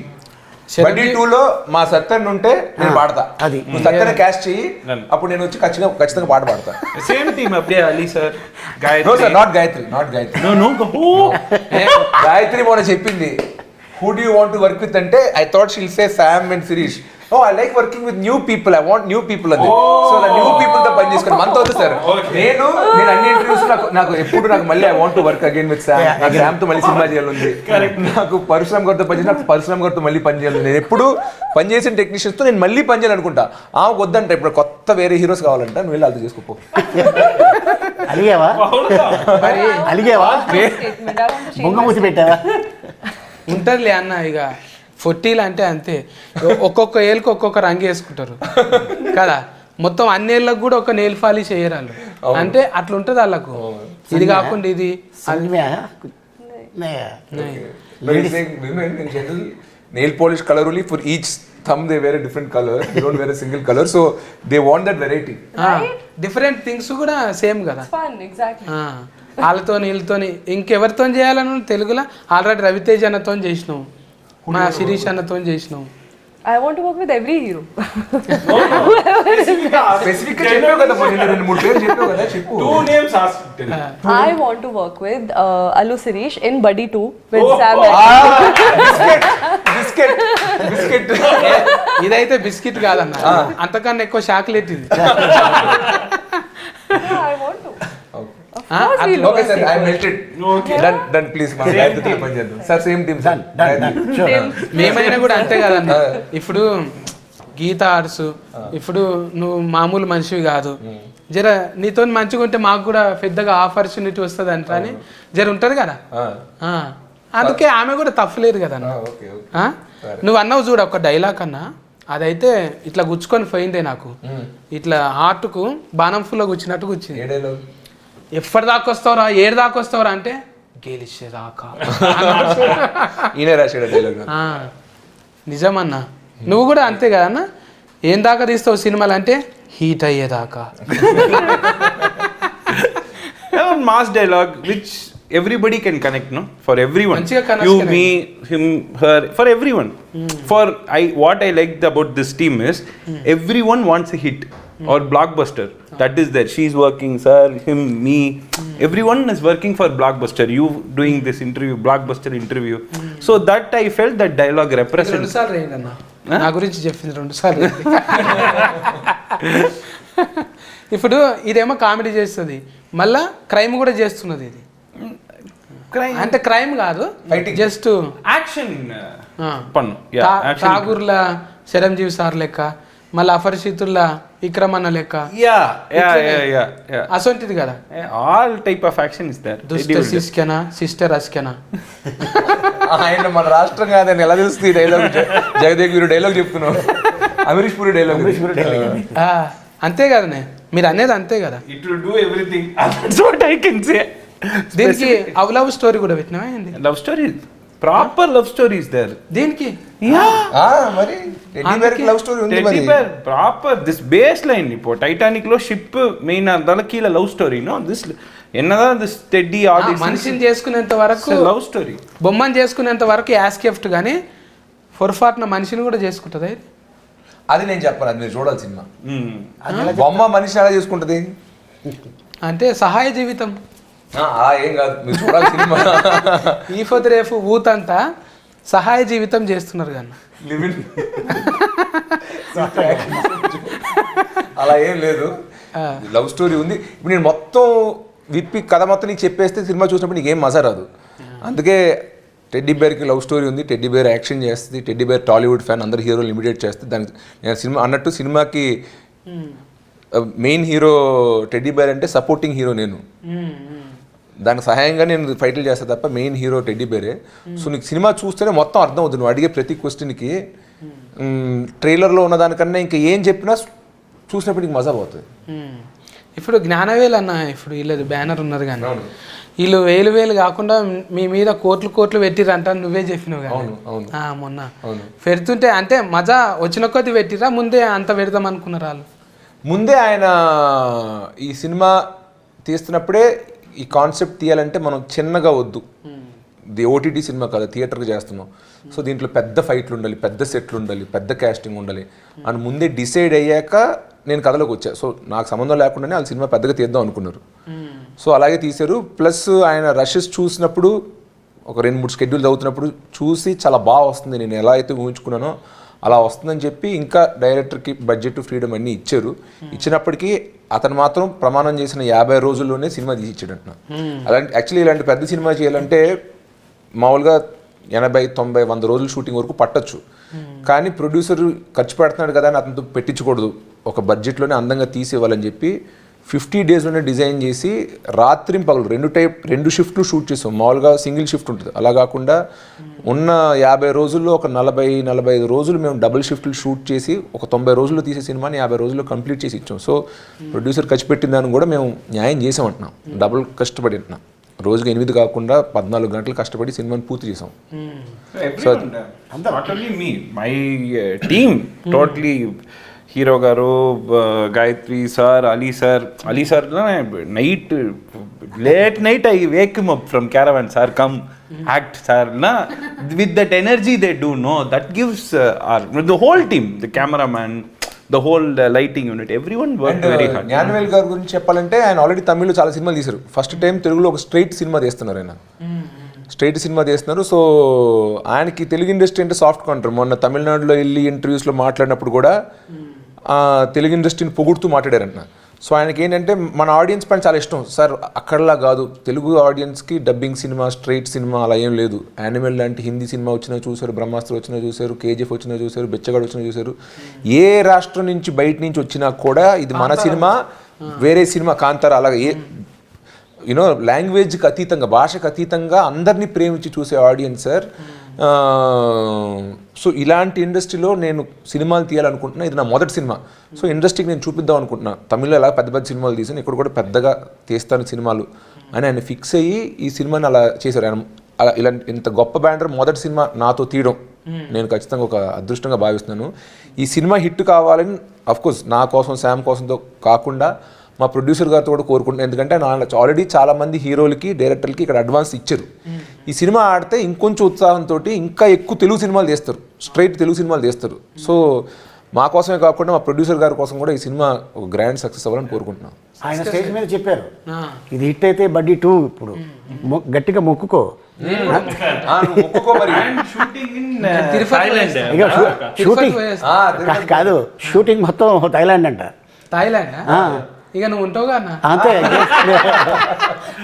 బడ్డీ 2లో మా సత్యన్ ఉంటే నేను పాడతా. అది నువ్వు సత్యన్ క్యాస్ట్ చెయ్యి, అప్పుడు నేను వచ్చి ఖచ్చితంగా పాట పాడతా. సేమ్ టీమ్ అప్పుడే Ali sir, no sir, not Gayathri. Gayathri మొన్న చెప్పింది who do you want to work with అంటే I thought she'll say Sam and Sirish. I like working with new people, I want new people అని. సో న్యూ పీపుల్ తో పని చేసుకుని మనతో వద్దు సార్. నేను అన్ని ఇంటర్వ్యూస్ నాకు ఎప్పుడు మళ్ళీ I want to work again with Sam. నాకు శామ్ తో మళ్ళీ సినిమా చేయాలి. నాకు పరశురామ్ గారితో పని చేసి నాకు పరశురామ్ గారితో మళ్ళీ పని చేయాలి. నేను ఎప్పుడు పనిచేసిన టెక్నీషియన్స్ తో నేను మళ్ళీ పని చేయాలనుకుంటా. వద్దంట, ఇప్పుడు కొత్త వేరే హీరోస్ కావాలంట, నువ్వు వెళ్ళి అది చేసుకోపో. అలిగావా? బొంగమూసి పెట్టావా? ఉంటదిలే అన్న, ఇక 40 అంటే అంతే. ఒక్కొక్క ఏళ్ళకి ఒక్కొక్క రంగు వేసుకుంటారు కదా. మొత్తం అన్నేళ్ళకు కూడా ఒక నెయిల్ పాలిష్ వేయరు వాళ్ళు. అంటే అట్లా ఉంటుంది వాళ్ళకు. ఇది కాకుండా ఇది nail polish colour only for each thumb they wear a different color, they don't wear a single color, so they want that variety. Different things కూడా సేమ్ కదా. Fun, exactly. వాళ్ళతో వీళ్ళతోని ఇంకెవరితో చేయాలని తెలుగులో ఆల్రెడీ రవితేజ్ అన్నతో చేసినావు, మా శిరీష్ అన్నతో చేసినావు. I want to work with every hero. Specific గా చెప్పావు కదా, నేను 2-3 పేర్లు చెప్పావు కదా, చెప్పు. 2 names asked. I want to work with Allu Sirish in Buddy 2 with Sam. Biscuit ఇదైతే బిస్కెట్ కాదన్న, అంతకన్నా ఎక్కువ చాక్లెట్ ఇది. I want to. Okay sir, I melted. Okay. Done please. మా గాయత్రి పని చేద్దాం. Sir same team sir. మేమైనా కూడా అంతే కదన్న. ఇప్పుడు గీత ఆర్ట్స్, ఇప్పుడు నువ్వు మామూలు మనిషివి కాదు. జర నీతో మంచిగా ఉంటే మాకు కూడా పెద్దగా ఆపర్చునిటీ వస్తుంది అంట అని జర ఉంటుంది కదా. అందుకే ఆమె కూడా తప్పలేదు కదా. నువ్వు అన్నావు చూడ ఒక డైలాగ్ అన్నా, అదైతే ఇట్లా గుచ్చుకొని పోయిందే నాకు. ఇట్లా హార్ట్కు బాణం ఫుల్లో గుచ్చినట్టు గుచ్చింది. ఎప్పటి దాకా వస్తావురా, ఏడు దాకా వస్తావురా అంటే గెలిచేదాకా. ఈయన రాశాడు డైలాగ్. నిజమన్నా, నువ్వు కూడా అంతే కదన్నా. ఏం దాకా తీస్తావు సినిమాలు అంటే హీట్ అయ్యేదాకా. one mass dialogue which everybody can connect, no? For everyone. మంచిగా connect You, connect. me, him, her, for everyone. What I liked about this team is everyone wants a hit or blockbuster. That is there. She's working, sir, him, me. Everyone is working for blockbuster. You doing this interview, blockbuster interview. So that I felt that dialogue represents. 2 సార్లు రేయండి అన్న నా గురించి చెప్పింది 2 సార్లు. ఇప్పుడు ఇదేమో కామెడీ చేస్తుంది, మళ్ళా క్రైమ్ కూడా చేస్తున్నది. ఇది Crime. అంటే క్రైమ్ కాదు, just Action. Pannu. Yeah. Action. ఠాగూర్ల చిరంజీవి సార్ లెక్క, మళ్ళీ అపరిచితుల్లా విక్రమన్న లెక్క, Yeah. అసొంటిది కదా. All type of action is there. దుష్ట శిష్కెనా సిస్టర్ అస్కెనా. ఆయన మన రాష్ట్రం కాదని ఎలా తెలుస్తుంది? డైలాగ్ జగదేవ్ వీరు డైలాగ్ చెప్తున్నావు, అమరీష్ పూరి డైలాగ్. అంతే కదనే, మీరు అనేది అంతే కదా. It will do everything. That's what I can say. దీనికి లవ్ స్టోరీ కూడా పెట్టినావా ఏంది? Love story. Proper love story is there. దీనికి మరి టెడ్డీ బేర్ లవ్ స్టోరీ ఉంది మరి. Teddy bear, proper. This baseline இப்போ டைటానిక్ లో షిప్ మెయిన్ అదల కీల లవ్ స్టోరీ నో దిస్ ఎన్నదా దిస్ టెడ్డీ ఆల్ దిస్ మనిషిని చేసుకునేంత వరకు లవ్ స్టోరీ, బొమ్మని చేసుకునేంత వరకు యాస్కెఫ్ట్ కానీ పొరపాటున మనిషిని కూడా చేసుకుంటుంది. అది నేను చెప్పను, అది మీరు చూడాలి సినిమా. బొమ్మ మనిషి ఎలా చేసుకుంటది అంటే సహాయ జీవితం. ఏం కాదు, మీరు చూడాలి సినిమా. ఈ పొద్దు రేపు ఊతంతా సహాయ జీవితం చేస్తున్నారు కానీ అలా ఏం లేదు, లవ్ స్టోరీ ఉంది. ఇప్పుడు నేను మొత్తం విప్పి కథ మొత్తం నీకు చెప్పేస్తే సినిమా చూసినప్పుడు నీకేం మజా రాదు. అందుకే టెడ్డీ బేర్కి లవ్ స్టోరీ ఉంది, టెడ్డీ బేర్ యాక్షన్ చేస్తుంది, టెడ్డీ బేర్ టాలీవుడ్ ఫ్యాన్, అందరు హీరోలు ఇమిడియేట్ చేస్తుంది. దానికి నేను సినిమా అన్నట్టు సినిమాకి మెయిన్ హీరో టెడ్డీ బేర్ అంటే సపోర్టింగ్ హీరో నేను, దానికి సహాయంగా నేను ఫైట్లు చేస్తా తప్ప మెయిన్ హీరో టెడ్డీ బేరే. సో నీకు సినిమా చూస్తేనే మొత్తం అర్థం అవుతుంది, నువ్వు అడిగే ప్రతి క్వశ్చన్కి. ట్రైలర్లో ఉన్న దానికన్నా ఇంకా ఏం చెప్పినా చూసినప్పుడు నీకు మజా పోతుంది. ఇప్పుడు జ్ఞానవేలు అన్న, ఇప్పుడు వీళ్ళది బ్యానర్ ఉన్నారు కానీ వీళ్ళు 1000 కాకుండా మీ మీద కోట్లు పెట్టిరంట, నువ్వే చెప్పినావు కానీ మొన్న పెడుతుంటే. అంటే మజా వచ్చిన కొద్ది పెట్టిరా, ముందే అంత పెడదాం అనుకున్నారు వాళ్ళు? ముందే ఆయన ఈ సినిమా తీస్తున్నప్పుడే ఈ కాన్సెప్ట్ తీయాలంటే మనం చిన్నగా వద్దు, ఇది ఓటీటీ సినిమా కాదు, థియేటర్కి చేస్తున్నాం. సో దీంట్లో పెద్ద ఫైట్లు ఉండాలి, పెద్ద సెట్లు ఉండాలి, పెద్ద క్యాస్టింగ్ ఉండాలి అని ముందే డిసైడ్ అయ్యాక నేను కథలోకి వచ్చా. సో నాకు సంబంధం లేకుండానే వాళ్ళు సినిమా పెద్దగా తీద్దాం అనుకున్నారు. సో అలాగే తీశారు. ప్లస్ ఆయన రషెస్ చూసినప్పుడు, ఒక 2-3 షెడ్యూల్ చదువుతున్నప్పుడు చూసి చాలా బాగా వస్తుంది, నేను ఎలా అయితే ఊహించుకున్నానో అలా వస్తుందని చెప్పి ఇంకా డైరెక్టర్కి బడ్జెట్ ఫ్రీడమ్ అన్నీ ఇచ్చారు. ఇచ్చినప్పటికీ అతను మాత్రం ప్రమాణం చేసిన 50 రోజుల్లోనే సినిమా తీసి ఇచ్చాడంట. అలాంటి యాక్చువల్లీ ఇలాంటి పెద్ద సినిమా చేయాలంటే మామూలుగా 80, 90, 100 రోజులు షూటింగ్ వరకు పట్టచ్చు. కానీ ప్రొడ్యూసర్ ఖర్చు పెడుతున్నాడు కదా అని అతనితో పెట్టించకూడదు, ఒక బడ్జెట్లోనే అందంగా తీసేవాళ్ళని చెప్పి 50 డేస్లోనే డిజైన్ చేసి రాత్రి పగలు 2 షిఫ్ట్లు షూట్ చేసాం. మామూలుగా సింగిల్ షిఫ్ట్ ఉంటుంది, అలా కాకుండా ఉన్న 50 రోజుల్లో ఒక 40-45 రోజులు మేము డబుల్ షిఫ్ట్లు షూట్ చేసి ఒక 90 రోజుల్లో తీసే సినిమాని 50 రోజుల్లో కంప్లీట్ చేసి ఇచ్చాం. సో ప్రొడ్యూసర్ ఖర్చు పెట్టిన దాన్ని కూడా మేము న్యాయం చేసామంటున్నాం, డబుల్ కష్టపడి అంటున్నాం. రోజుకి 8 కాకుండా 14 గంటలు కష్టపడి సినిమాని పూర్తి చేసాం. So not only me, my team totally. Hero గారు, Gayathri sir, Ali sir night late night I wake him up from caravan, sir come act sir నా with that energy they do no that gives the whole team, the cameraman, the whole lighting unit, everyone work very hard. Gnanavel గారి గురించి చెప్పాలంటే ఆయన ఆల్రెడీ తమిళ్లో చాలా సినిమాలు తీశారు. ఫస్ట్ టైం తెలుగులో ఒక స్ట్రైట్ సినిమా తీస్తున్నారు, ఆయన స్ట్రైట్ సినిమా తీస్తున్నారు. సో ఆయనకి తెలుగు ఇండస్ట్రీ అంటే సాఫ్ట్ కౌంటర్. మొన్న తమిళనాడులో వెళ్ళి ఇంటర్వ్యూస్లో మాట్లాడినప్పుడు కూడా తెలుగు ఇండస్ట్రీని పొగుడుతూ మాట్లాడారంట. సో ఆయనకి ఏంటంటే మన ఆడియన్స్ పైన చాలా ఇష్టం సార్, అక్కడలా కాదు, తెలుగు ఆడియన్స్కి డబ్బింగ్ సినిమా, స్ట్రైట్ సినిమా అలా ఏం లేదు. యానిమల్ లాంటి హిందీ సినిమా వచ్చినా చూశారు, బ్రహ్మాస్త్ర వచ్చినా చూశారు, కేజీఎఫ్ వచ్చినా చూశారు, బెచ్చగాడు వచ్చినా చూశారు. ఏ రాష్ట్రం నుంచి బయట నుంచి వచ్చినా కూడా ఇది మన సినిమా, వేరే సినిమా కాంతార, అలాగే యూనో లాంగ్వేజ్కి అతీతంగా, భాషకు అతీతంగా అందరినీ ప్రేమించి చూసే ఆడియన్స్ సార్. సో ఇలాంటి ఇండస్ట్రీలో నేను సినిమాలు తీయాలనుకుంటున్నా, ఇది నా మొదటి సినిమా. సో ఇండస్ట్రీకి నేను చూపిద్దాం అనుకుంటున్నా, తమిళ్లో ఎలా పెద్ద పెద్ద సినిమాలు తీసాను, ఇక్కడ కూడా పెద్దగా తీస్తాను సినిమాలు అని ఆయన ఫిక్స్ అయ్యి ఈ సినిమాని అలా చేశారు. ఆయన అలా ఇలాంటి ఇంత గొప్ప బ్యానర్ మొదటి సినిమా నాతో తీయడం నేను ఖచ్చితంగా ఒక అదృష్టంగా భావిస్తున్నాను. ఈ సినిమా హిట్ కావాలని అఫ్కోర్స్ నా కోసం, శామ్ కోసంతో కాకుండా మా ప్రొడ్యూసర్ గారితో కూడా కోరుకుంటున్నాను. ఎందుకంటే ఆల్రెడీ చాలా మంది హీరోలకి డైరెక్టర్లకి ఇక్కడ అడ్వాన్స్ ఇచ్చారు. ఈ సినిమా ఆడితే ఇంకొంచెం ఉత్సాహంతో ఇంకా ఎక్కువ తెలుగు సినిమాలు తీస్తారు, స్ట్రైట్ తెలుగు సినిమాలు తీస్తారు. సో మా కోసమే కాకుండా మా ప్రొడ్యూసర్ గారి కోసం కూడా ఈ సినిమా ఒక గ్రాండ్ సక్సెస్ అవ్వాలని కోరుకుంటున్నాం. ఆయన స్టేజ్ మీద చెప్పారు ఇది హిట్ అయితే బడ్డీ 2 ఇప్పుడు గట్టిగా మొక్కుకో. ఇక షూటింగ్ కాదు, షూటింగ్ మొత్తం థాయిలాండ్ అంట. థాయిలాండ్ ఇక నువ్వు ఉంటావుగా అన్న, అంతే.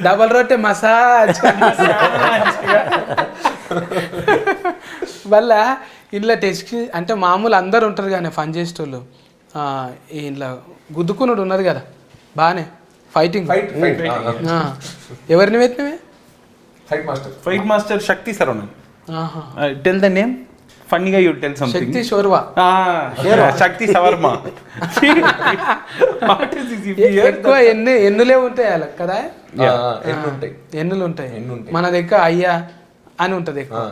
డబల్ రొట్టె మసాజ్ వల్ల ఇంట్లో టెస్ట్ అంటే మామూలు అందరు ఉంటారు కానీ ఫన్ చేసేటోళ్ళు, ఇంట్లో గుద్దుకున్నాడు ఉన్నది కదా బాగానే ఫైటింగ్. ఎవరిని పెట్టినవే? Fight master Shakthi Saravanan. Tell the name ఫన్నీగా, యూ టెల్ సంథింగ్. శక్తి షోర్వా, శక్తి సవర్మ. ఎక్కువ ఎన్నులే ఉంటాయి అలా కదా, ఎన్నులు ఉంటాయి. మన దగ్గర అయ్యా అని ఉంటది ఎక్కువ.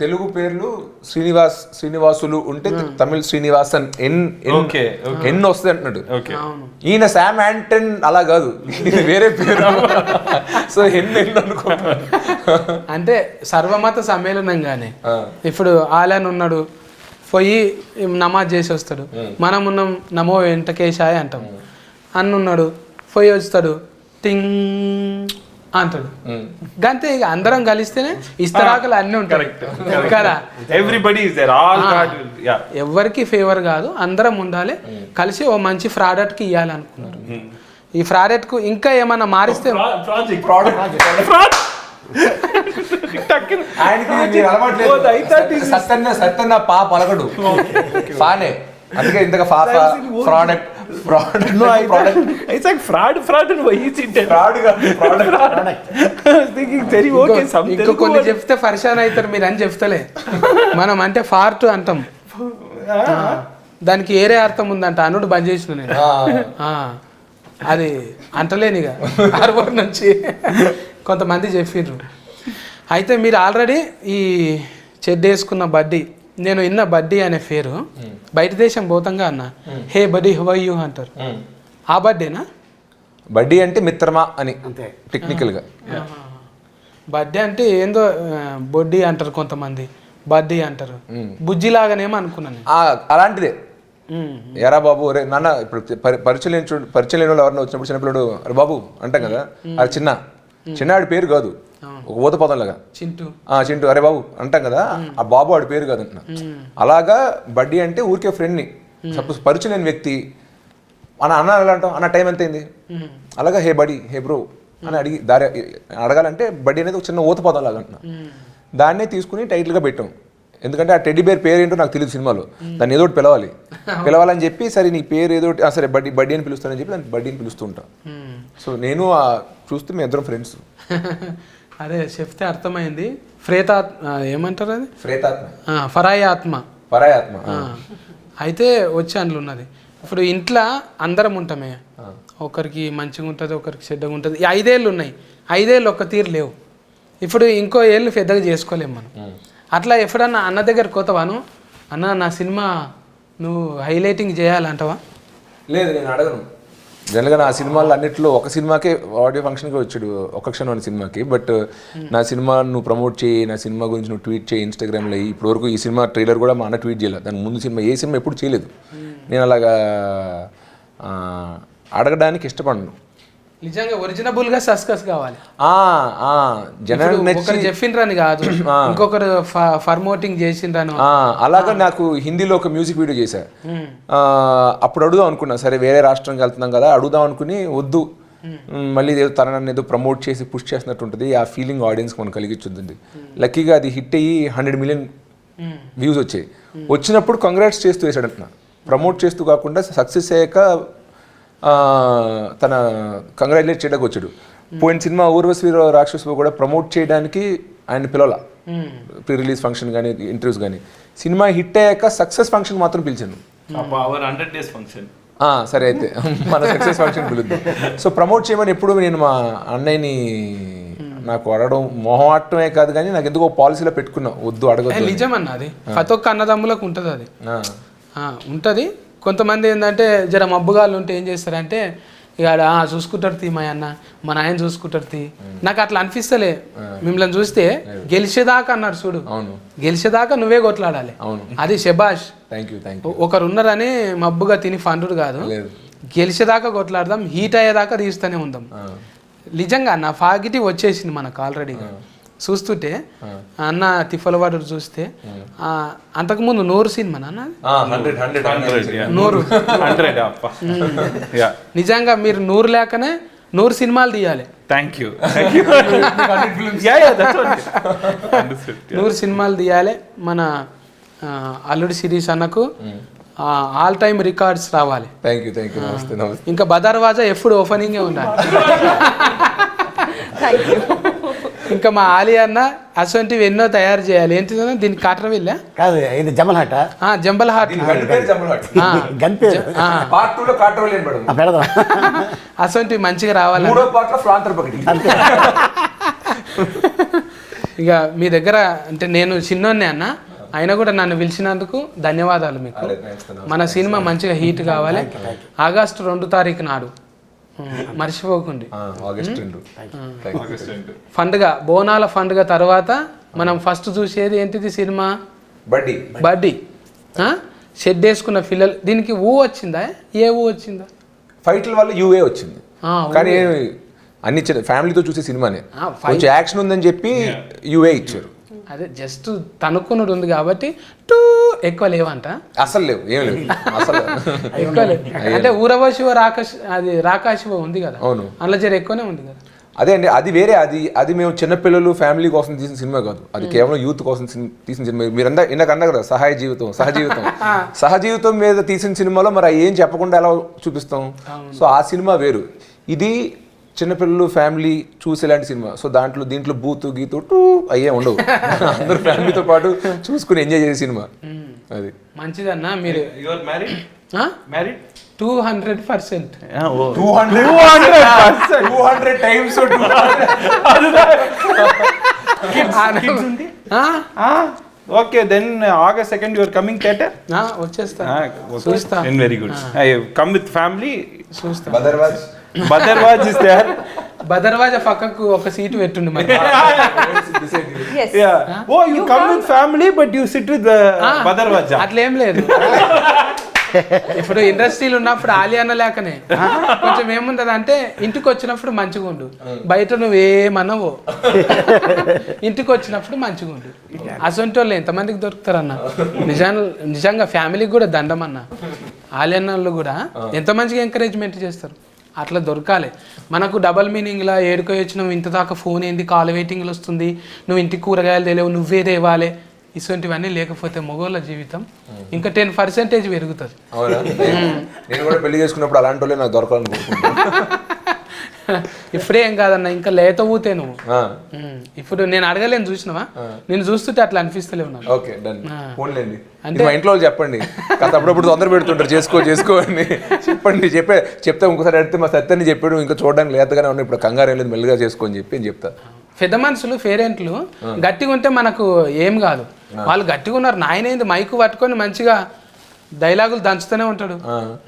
తెలుగు పేర్లు శ్రీనివాసులు ఉంటే తమిళ శ్రీనివాసన్ ఎన్ వస్తుంది అంటున్నాడు. ఈయన శామ్ యాంటన్ అలా కాదు, వేరే పేరు. సో ఎన్ అనుకో. అంటే సర్వమత సమ్మేళనంగానే ఇప్పుడు ఆలన్ ఉన్నాడు, పోయి నమాజ్ చేసి వస్తాడు. మనం ఉన్నాం నమో వెంకటేశాయ అంటాం. అన్నున్నాడు పోయి వస్తాడు టింగ్ అంటాడు. గంతే, ఇక అందరం కలిస్తేనే ఇస్తరాకులు అన్నీ ఉంటాయి కదా. ఎవరికి ఫేవర్ కాదు, అందరం ఉండాలి కలిసి ఓ మంచి ప్రాడక్ట్కి ఇవ్వాలి అనుకున్నారు. ఈ ప్రాడక్ట్కు ఇంకా ఏమన్నా మారిస్తే సత్తన్న పా పలకడు ఫానే, అందుకే ఇంతగా ప్రోడక్ట్ ఇంకో కొన్ని చెప్తే పరిశాన్ అవుతారు మీరు అని చెప్తలే. మనం అంటే ఫార్ట్ అంటాం, దానికి ఏరే అర్థం ఉందంట. అనుడు బంద్ చేసిన నేను అది అంటలేనిగా హార్బర్ నుంచి కొంతమంది చెప్పిర్రు. అయితే మీరు ఆల్రెడీ ఈ చెడ్డ వేసుకున్న బడ్డీ, నేను విన్న బడ్డీ అనే పేరు బయట దేశం పోతంగా అన్న, హే బడ్డీ హౌ ఆర్ యు అంటారు. ఆ బడ్డేనా? బడ్డీ అంటే మిత్రమా అని టెక్నికల్ గా. బడ్డీ అంటే ఏందో బొడ్డీ అంటారు కొంతమంది, బడ్డీ అంటారు. బుజ్జి లాగానేమో అనుకున్నాను. అలాంటిదే. ఎరా బాబు రే నాన్న, ఇప్పుడు పరిచయం లేని వాళ్ళు ఎవరైనా వచ్చినప్పుడు చిన్నపిల్లడు అరే బాబు అంటాం కదా, అది చిన్నాడి పేరు కాదు, ఒక ఊత పదం లాగా చింటూ అరే బాబు అంటాం కదా, ఆ బాబు వాడి పేరు కాదు అంటున్నా. అలాగా బడ్డీ అంటే ఊరికే ఫ్రెండ్ని, సపోజ్ పరిచయం లేని వ్యక్తి అన్న ఎలా అంటాం, అన్న టైం ఎంత అయింది, అలాగా హే బడీ హే బ్రో అని అడగాలంటే బడ్డీ అనేది ఒక చిన్న ఊత పదం లాగా అంటున్నా. దాన్నే తీసుకుని టైటిల్గా పెట్టాం. ఎందుకంటే ఆ టెడ్డీ బేర్ పేరు ఏంటో నాకు తెలియదు సినిమాలో, దాన్ని ఏదో ఒకటి పిలవాలని చెప్పి సరే నీ పేరు ఏదో సరే బడ్డీ అని పిలుస్తానని చెప్పి దాన్ని బడ్డీ అని పిలుస్తూ ఉంటా. సో నేను చూస్తే మేము ఇద్దరం ఫ్రెండ్స్. అదే చెప్తే అర్థమైంది. ఏమంటారు అది, ఫరాయి ఆత్మ. అయితే వచ్చి అందులో ఉన్నది. ఇప్పుడు ఇంట్లో అందరం ఉంటామే, ఒకరికి మంచిగా ఉంటుంది, ఒకరికి చెడ్డగా ఉంటుంది. 5 ఏళ్ళు ఉన్నాయి, 5 ఏళ్ళు ఒక్క తీరు లేవు. ఇప్పుడు ఇంకో ఏళ్ళు పెద్దగా చేసుకోలేము మనం. అట్లా ఎప్పుడన్నా అన్న దగ్గర కోతవాను, అన్న నా సినిమా నువ్వు హైలైటింగ్ చేయాలంటావా? లేదు, నేను అడగను. జనరల్గా నా సినిమాలు అన్నింటిలో ఒక సినిమాకే ఆడియో ఫంక్షన్కి వచ్చాడు, ఒక క్షణం అనే సినిమాకి. బట్ నా సినిమా నువ్వు ప్రమోట్ చేయి, నా సినిమా గురించి నువ్వు ట్వీట్ చేయి ఇన్స్టాగ్రామ్లో. ఇప్పటివరకు ఈ సినిమా ట్రైలర్ కూడా మా అన్న ట్వీట్ చేయలేదు, దాని ముందు సినిమా ఏ సినిమా ఎప్పుడు చేయలేదు. నేను అలాగా అడగడానికి ఇష్టపడను. నిజంగా ఒరిజినబుల్గా సక్సెస్ కావాలి. జనాలు చెప్పిండ్రని కాదు, ఇంకొకరు ఫర్మోటింగ్ చేసిండ్రను. అలాగా నాకు హిందీలో ఒక మ్యూజిక్ వీడియో చేశా. అప్పుడు అడుగుదాం అనుకున్నా, సరే వేరే రాష్ట్రంకి వెళ్తున్నాం కదా అడుగుదాం అనుకుని, వద్దు మళ్ళీ ఏదో తనని ఏదో ప్రమోట్ చేసి పుష్ చేసినట్టు ఉంటుంది, ఆ ఫీలింగ్ ఆడియన్స్కి మనం కలిగించుద్ది. లక్కీగా అది హిట్ అయ్యి 100 మిలియన్ వ్యూస్ వచ్చాయి. వచ్చినప్పుడు కంగ్రాట్స్ చేస్తూ వేసాడు అంటున్నా, ప్రమోట్ చేస్తూ కాకుండా సక్సెస్ అయ్యాక తన కంగ్రాచులేట్ చేయడానికి వచ్చాడు. పోయిన సినిమా ఊర్వశి రాక్షసు కూడా ప్రమోట్ చేయడానికి ఆయన పిలవాల, ప్రీ రిలీజ్ ఫంక్షన్ కానీ ఇంటర్వ్యూస్ కానీ. సినిమా హిట్ అయ్యాక సక్సెస్ ఫంక్షన్ మాత్రం పిలిచాను. సరే అయితే మన సక్సెస్ ఫంక్షన్ పిలుద్దాం. సో ప్రమోట్ చేయమని ఎప్పుడు నేను మా అన్నయ్యని నాకు అడగడం మొహమాటమే కాదు కానీ నాకు ఎందుకో పాలసీలో పెట్టుకున్నా, వద్దు అడగదు. నిజమన్నా, అది ప్రతి ఒక్క అన్నదమ్ములకు ఉంటుంది, అది ఉంటుంది. కొంతమంది ఏంటంటే జర మబ్బుగాళ్ళు ఉంటే ఏం చేస్తారంటే ఇక చూసుకుంటారు తీ మా అన్న మా నాయన చూసుకుంటారు తీ నాకు అట్లా అనిపిస్తలే మిమ్మల్ని చూస్తే గెలిచేదాకా అన్నారు చూడు గెలిచేదాకా నువ్వే కొట్లాడాలి అది శబాష్ ఒకరు ఉన్నారని మబ్బుగా తిని ఫండుడు కాదు గెలిచేదాకా కొట్లాడదాం హీట్ అయ్యేదాకా తీస్తూనే ఉందాం నిజంగా నా పాజిటివ్ వచ్చేసింది మనకు ఆల్రెడీగా చూస్తుంటే అన్న తిఫలవాడు చూస్తే అంతకుముందు 100 సినిమా నాన్న 100 నిజంగా మీరు 100 లేకనే 100 సినిమాలు తీయాలి. థ్యాంక్ యూ 100 సినిమాలు తీయాలి. మన అల్లుడి సిరీస్ అన్నకు ఆల్ టైమ్ రికార్డ్స్ రావాలి. ఇంకా బదర్వాజా ఎప్పుడు ఓపెనింగే ఉండాలి. ఇంకా మా ఆలి అన్న అసొంటివి ఎన్నో తయారు చేయాలి. ఏంటిదన్నా దీనికి కాటర్ వెళ్ళా కాదు ఇది జంబల్ హాట్ జంబల్ హాట్ గన్ పేరు అసొంటివి మంచిగా రావాలి. ఇక మీ దగ్గర అంటే నేను చిన్నోన్నే అన్న అయినా కూడా నన్ను పిలిచినందుకు ధన్యవాదాలు మీకు. మన సినిమా మంచిగా హీట్ కావాలి. ఆగస్టు 2 తారీఖు నాడు మర్చిపోకండి. పండుగ బోనాల పండుగ తర్వాత మనం ఫస్ట్ చూసేది ఏంటిది సినిమా బడ్డీ. షెడ్ వేసుకున్న పిల్లలు దీనికి వచ్చిందా ఏ వచ్చిందా ఫైట్ల వల్ల యూఏ వచ్చింది కానీ అన్ని ఫ్యామిలీతో చూసే సినిమానే కొంచెం యాక్షన్ ఉందని చెప్పి యూఏ ఇచ్చారు. అదే జస్ట్ తనుక్కున్నది ఉంది కాబట్టి ఎక్కువ లేవంట అసలు లేవు ఏం లేవు అసలు ఎక్కువ లేవు అంటే ఊరవశివ రాకాశివ ఉంది కదా అందులో జర ఎక్కువనే ఉంది కదా. అదే అండి అది వేరే అది మేము చిన్నపిల్లలు ఫ్యామిలీ కోసం తీసిన సినిమా కాదు అది కేవలం యూత్ కోసం తీసిన సినిమా. మీరంతా ఇందాక అన్నారు కదా సహజీవితం మీద తీసిన సినిమాలో మరి ఏం చెప్పకుండా ఎలా చూపిస్తాం. సో ఆ సినిమా వేరు ఇది చిన్నపిల్లలు ఫ్యామిలీ చూసి ఇలాంటి సినిమా. సో దీంట్లో బూతు గీతు అయ్యే ఉండవు అందరూ ఫ్యామిలీతో పాటు చూసుకుని ఎంజాయ్ చేసే సినిమా అది మంచిదన్నా. మీరు 200% 200 times okay then August 2nd you are coming theater వచ్చేస్తా చూస్తా very good I come with family చూస్తా. బదర్వాజ్ ఇస్ దేర్ బదర్వాజ పక్కకు ఒక సీటు పెట్టుండి మరి. Oh you come with family but you sit with బదర్వాజ్ అట్లేం లేదు. ఇప్పుడు ఇండస్ట్రీలు ఉన్నప్పుడు ఆలియాన లేకనే కొంచెం ఏముంటది అంటే ఇంటికి వచ్చినప్పుడు మంచిగా ఉండు బయట నువ్వేమన్నావో ఇంటికి వచ్చినప్పుడు మంచిగా ఉండు. అసొంటి వాళ్ళు ఎంతమందికి దొరుకుతారన్న నిజంగా ఫ్యామిలీకి కూడా దండం అన్న. ఆలియన్నలు కూడా ఎంత మంచిగా ఎంకరేజ్మెంట్ చేస్తారు అట్లా దొరకాలి. మనకు డబల్ మీనింగ్లా ఏడుకో వచ్చినావు ఇంత దాకా ఫోన్ ఏంది కాల్ వెయిటింగ్లు వస్తుంది నువ్వు ఇంటికి కూరగాయలు తెలియవు నువ్వే తేవాలి ఇటువంటివన్నీ లేకపోతే మగవాళ్ళ జీవితం ఇంకా 10% పెరుగుతుంది. నేను కూడా పెళ్లి చేసుకున్నప్పుడు అలాంటి వాళ్ళే నాకు దొరకాలనుకుంటున్నాను. ఇప్పుడేం కాదన్న ఇంకా లేత ఊతే నువ్వు ఇప్పుడు నేను అడగలేను చూసినావా నేను చూస్తుంటే అట్లా అనిపిస్తలేవు నాకు. ఓకే డన్ ఫోన్లేండి అంటే మా ఇంట్లో చెప్పండి కాస్త అప్పుడప్పుడు తొందర పెడుతుంటారు చేసుకో అని చెప్పండి చెప్తే ఇంకోసారి అడిగితే మా సత్యాన్ని చెప్పాడు ఇంకా చూడడానికి లేతగానే ఉన్నాయి ఇప్పుడు కంగారు లేదు మెల్లిగా చేసుకోని చెప్పి అని చెప్తా. పెద్ద మనుషులు పేరెంట్లు గట్టిగా ఉంటే మనకు ఏం కాదు వాళ్ళు గట్టిగా ఉన్నారు. నాయన మైకు పట్టుకొని మంచిగా డైలాగులు దంచుతూనే ఉంటాడు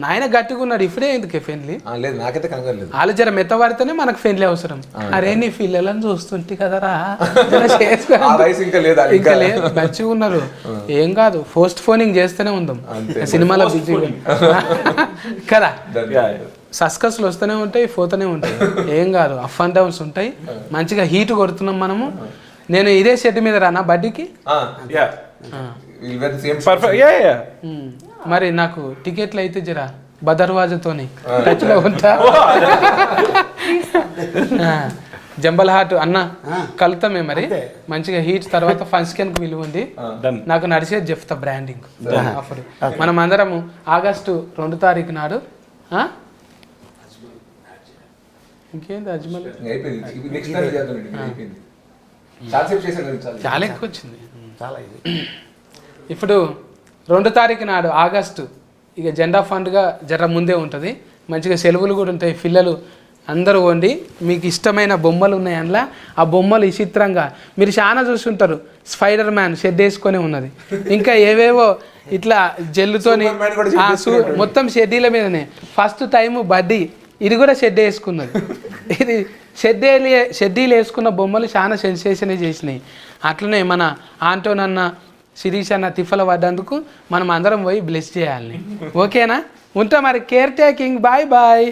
నాయన గట్టిగా ఉన్నాడు ఇప్పుడే ఎందుకు ఫ్రెండ్లీ లేదు నాకైతే కంగారు లేదు. వాళ్ళు జర మెత్తబడితేనే మనకు ఫ్రెండ్లీ అవసరం. అరే నీ పిల్లలను చూస్తుంటే కదరా ఇంకా లేదు మంచిగా ఉన్నారు ఏం కాదు పోస్ట్ ఫోనింగ్ చేస్తూనే ఉందాం సినిమాలో బిజీగా కదా సస్కస్లు వస్తూనే ఉంటాయి పోతూనే ఉంటాయి ఏం కాదు అప్ అండ్ డౌన్స్ ఉంటాయి మంచిగా హీట్ కొడుతున్నాం మనము. నేను ఇదే షెడ్ మీద రానా బడ్డీకి మరి నాకు టికెట్లు అయితే జరా బదర్వాజతోని టచ్లో ఉంటా. జంబల్ హాట్ అన్న కలుతామే మరి మంచిగా హీట్ తర్వాత ఫంక్షన్కి విలువ ఉంది నాకు నడిచేది చెప్తా బ్రాండింగ్ అప్పుడు మనం అందరము ఆగస్టు 2 తారీఖు నాడు ఇంకేంది అజ్మల్ చాలా ఎక్కువ వచ్చింది చాలా. ఇప్పుడు 2 తారీఖు నాడు ఆగస్టు ఇక జెండా ఫండ్గా జర ముందే ఉంటుంది మంచిగా సెలవులు కూడా ఉంటాయి పిల్లలు అందరూ వండి మీకు ఇష్టమైన బొమ్మలు ఉన్నాయి అందులో ఆ బొమ్మలు విచిత్రంగా మీరు చాలా చూస్తుంటారు. స్పైడర్ మ్యాన్ షెడ్ వేసుకొని ఉన్నది, ఇంకా ఏవేవో ఇట్లా జెల్లుతోని Superman కూడా షెడ్ వేసుకున్నాడు. మొత్తం షెడ్డీల మీదనే. ఫస్ట్ టైము బడ్డీ ఇది కూడా షెడ్ వేసుకున్నది. ఇది షెడ్డీలు వేసుకున్న బొమ్మలు చాలా సెన్సేషన్ చేసినాయి. అట్లనే మన ఆంటోన్ అన్న శిరీష్ అన్న తిఫల పడ్డందుకు మనం అందరం పోయి బ్లెస్ చేయాలి. ఓకేనా? ఉంటా మరి. Care taking. Bye bye.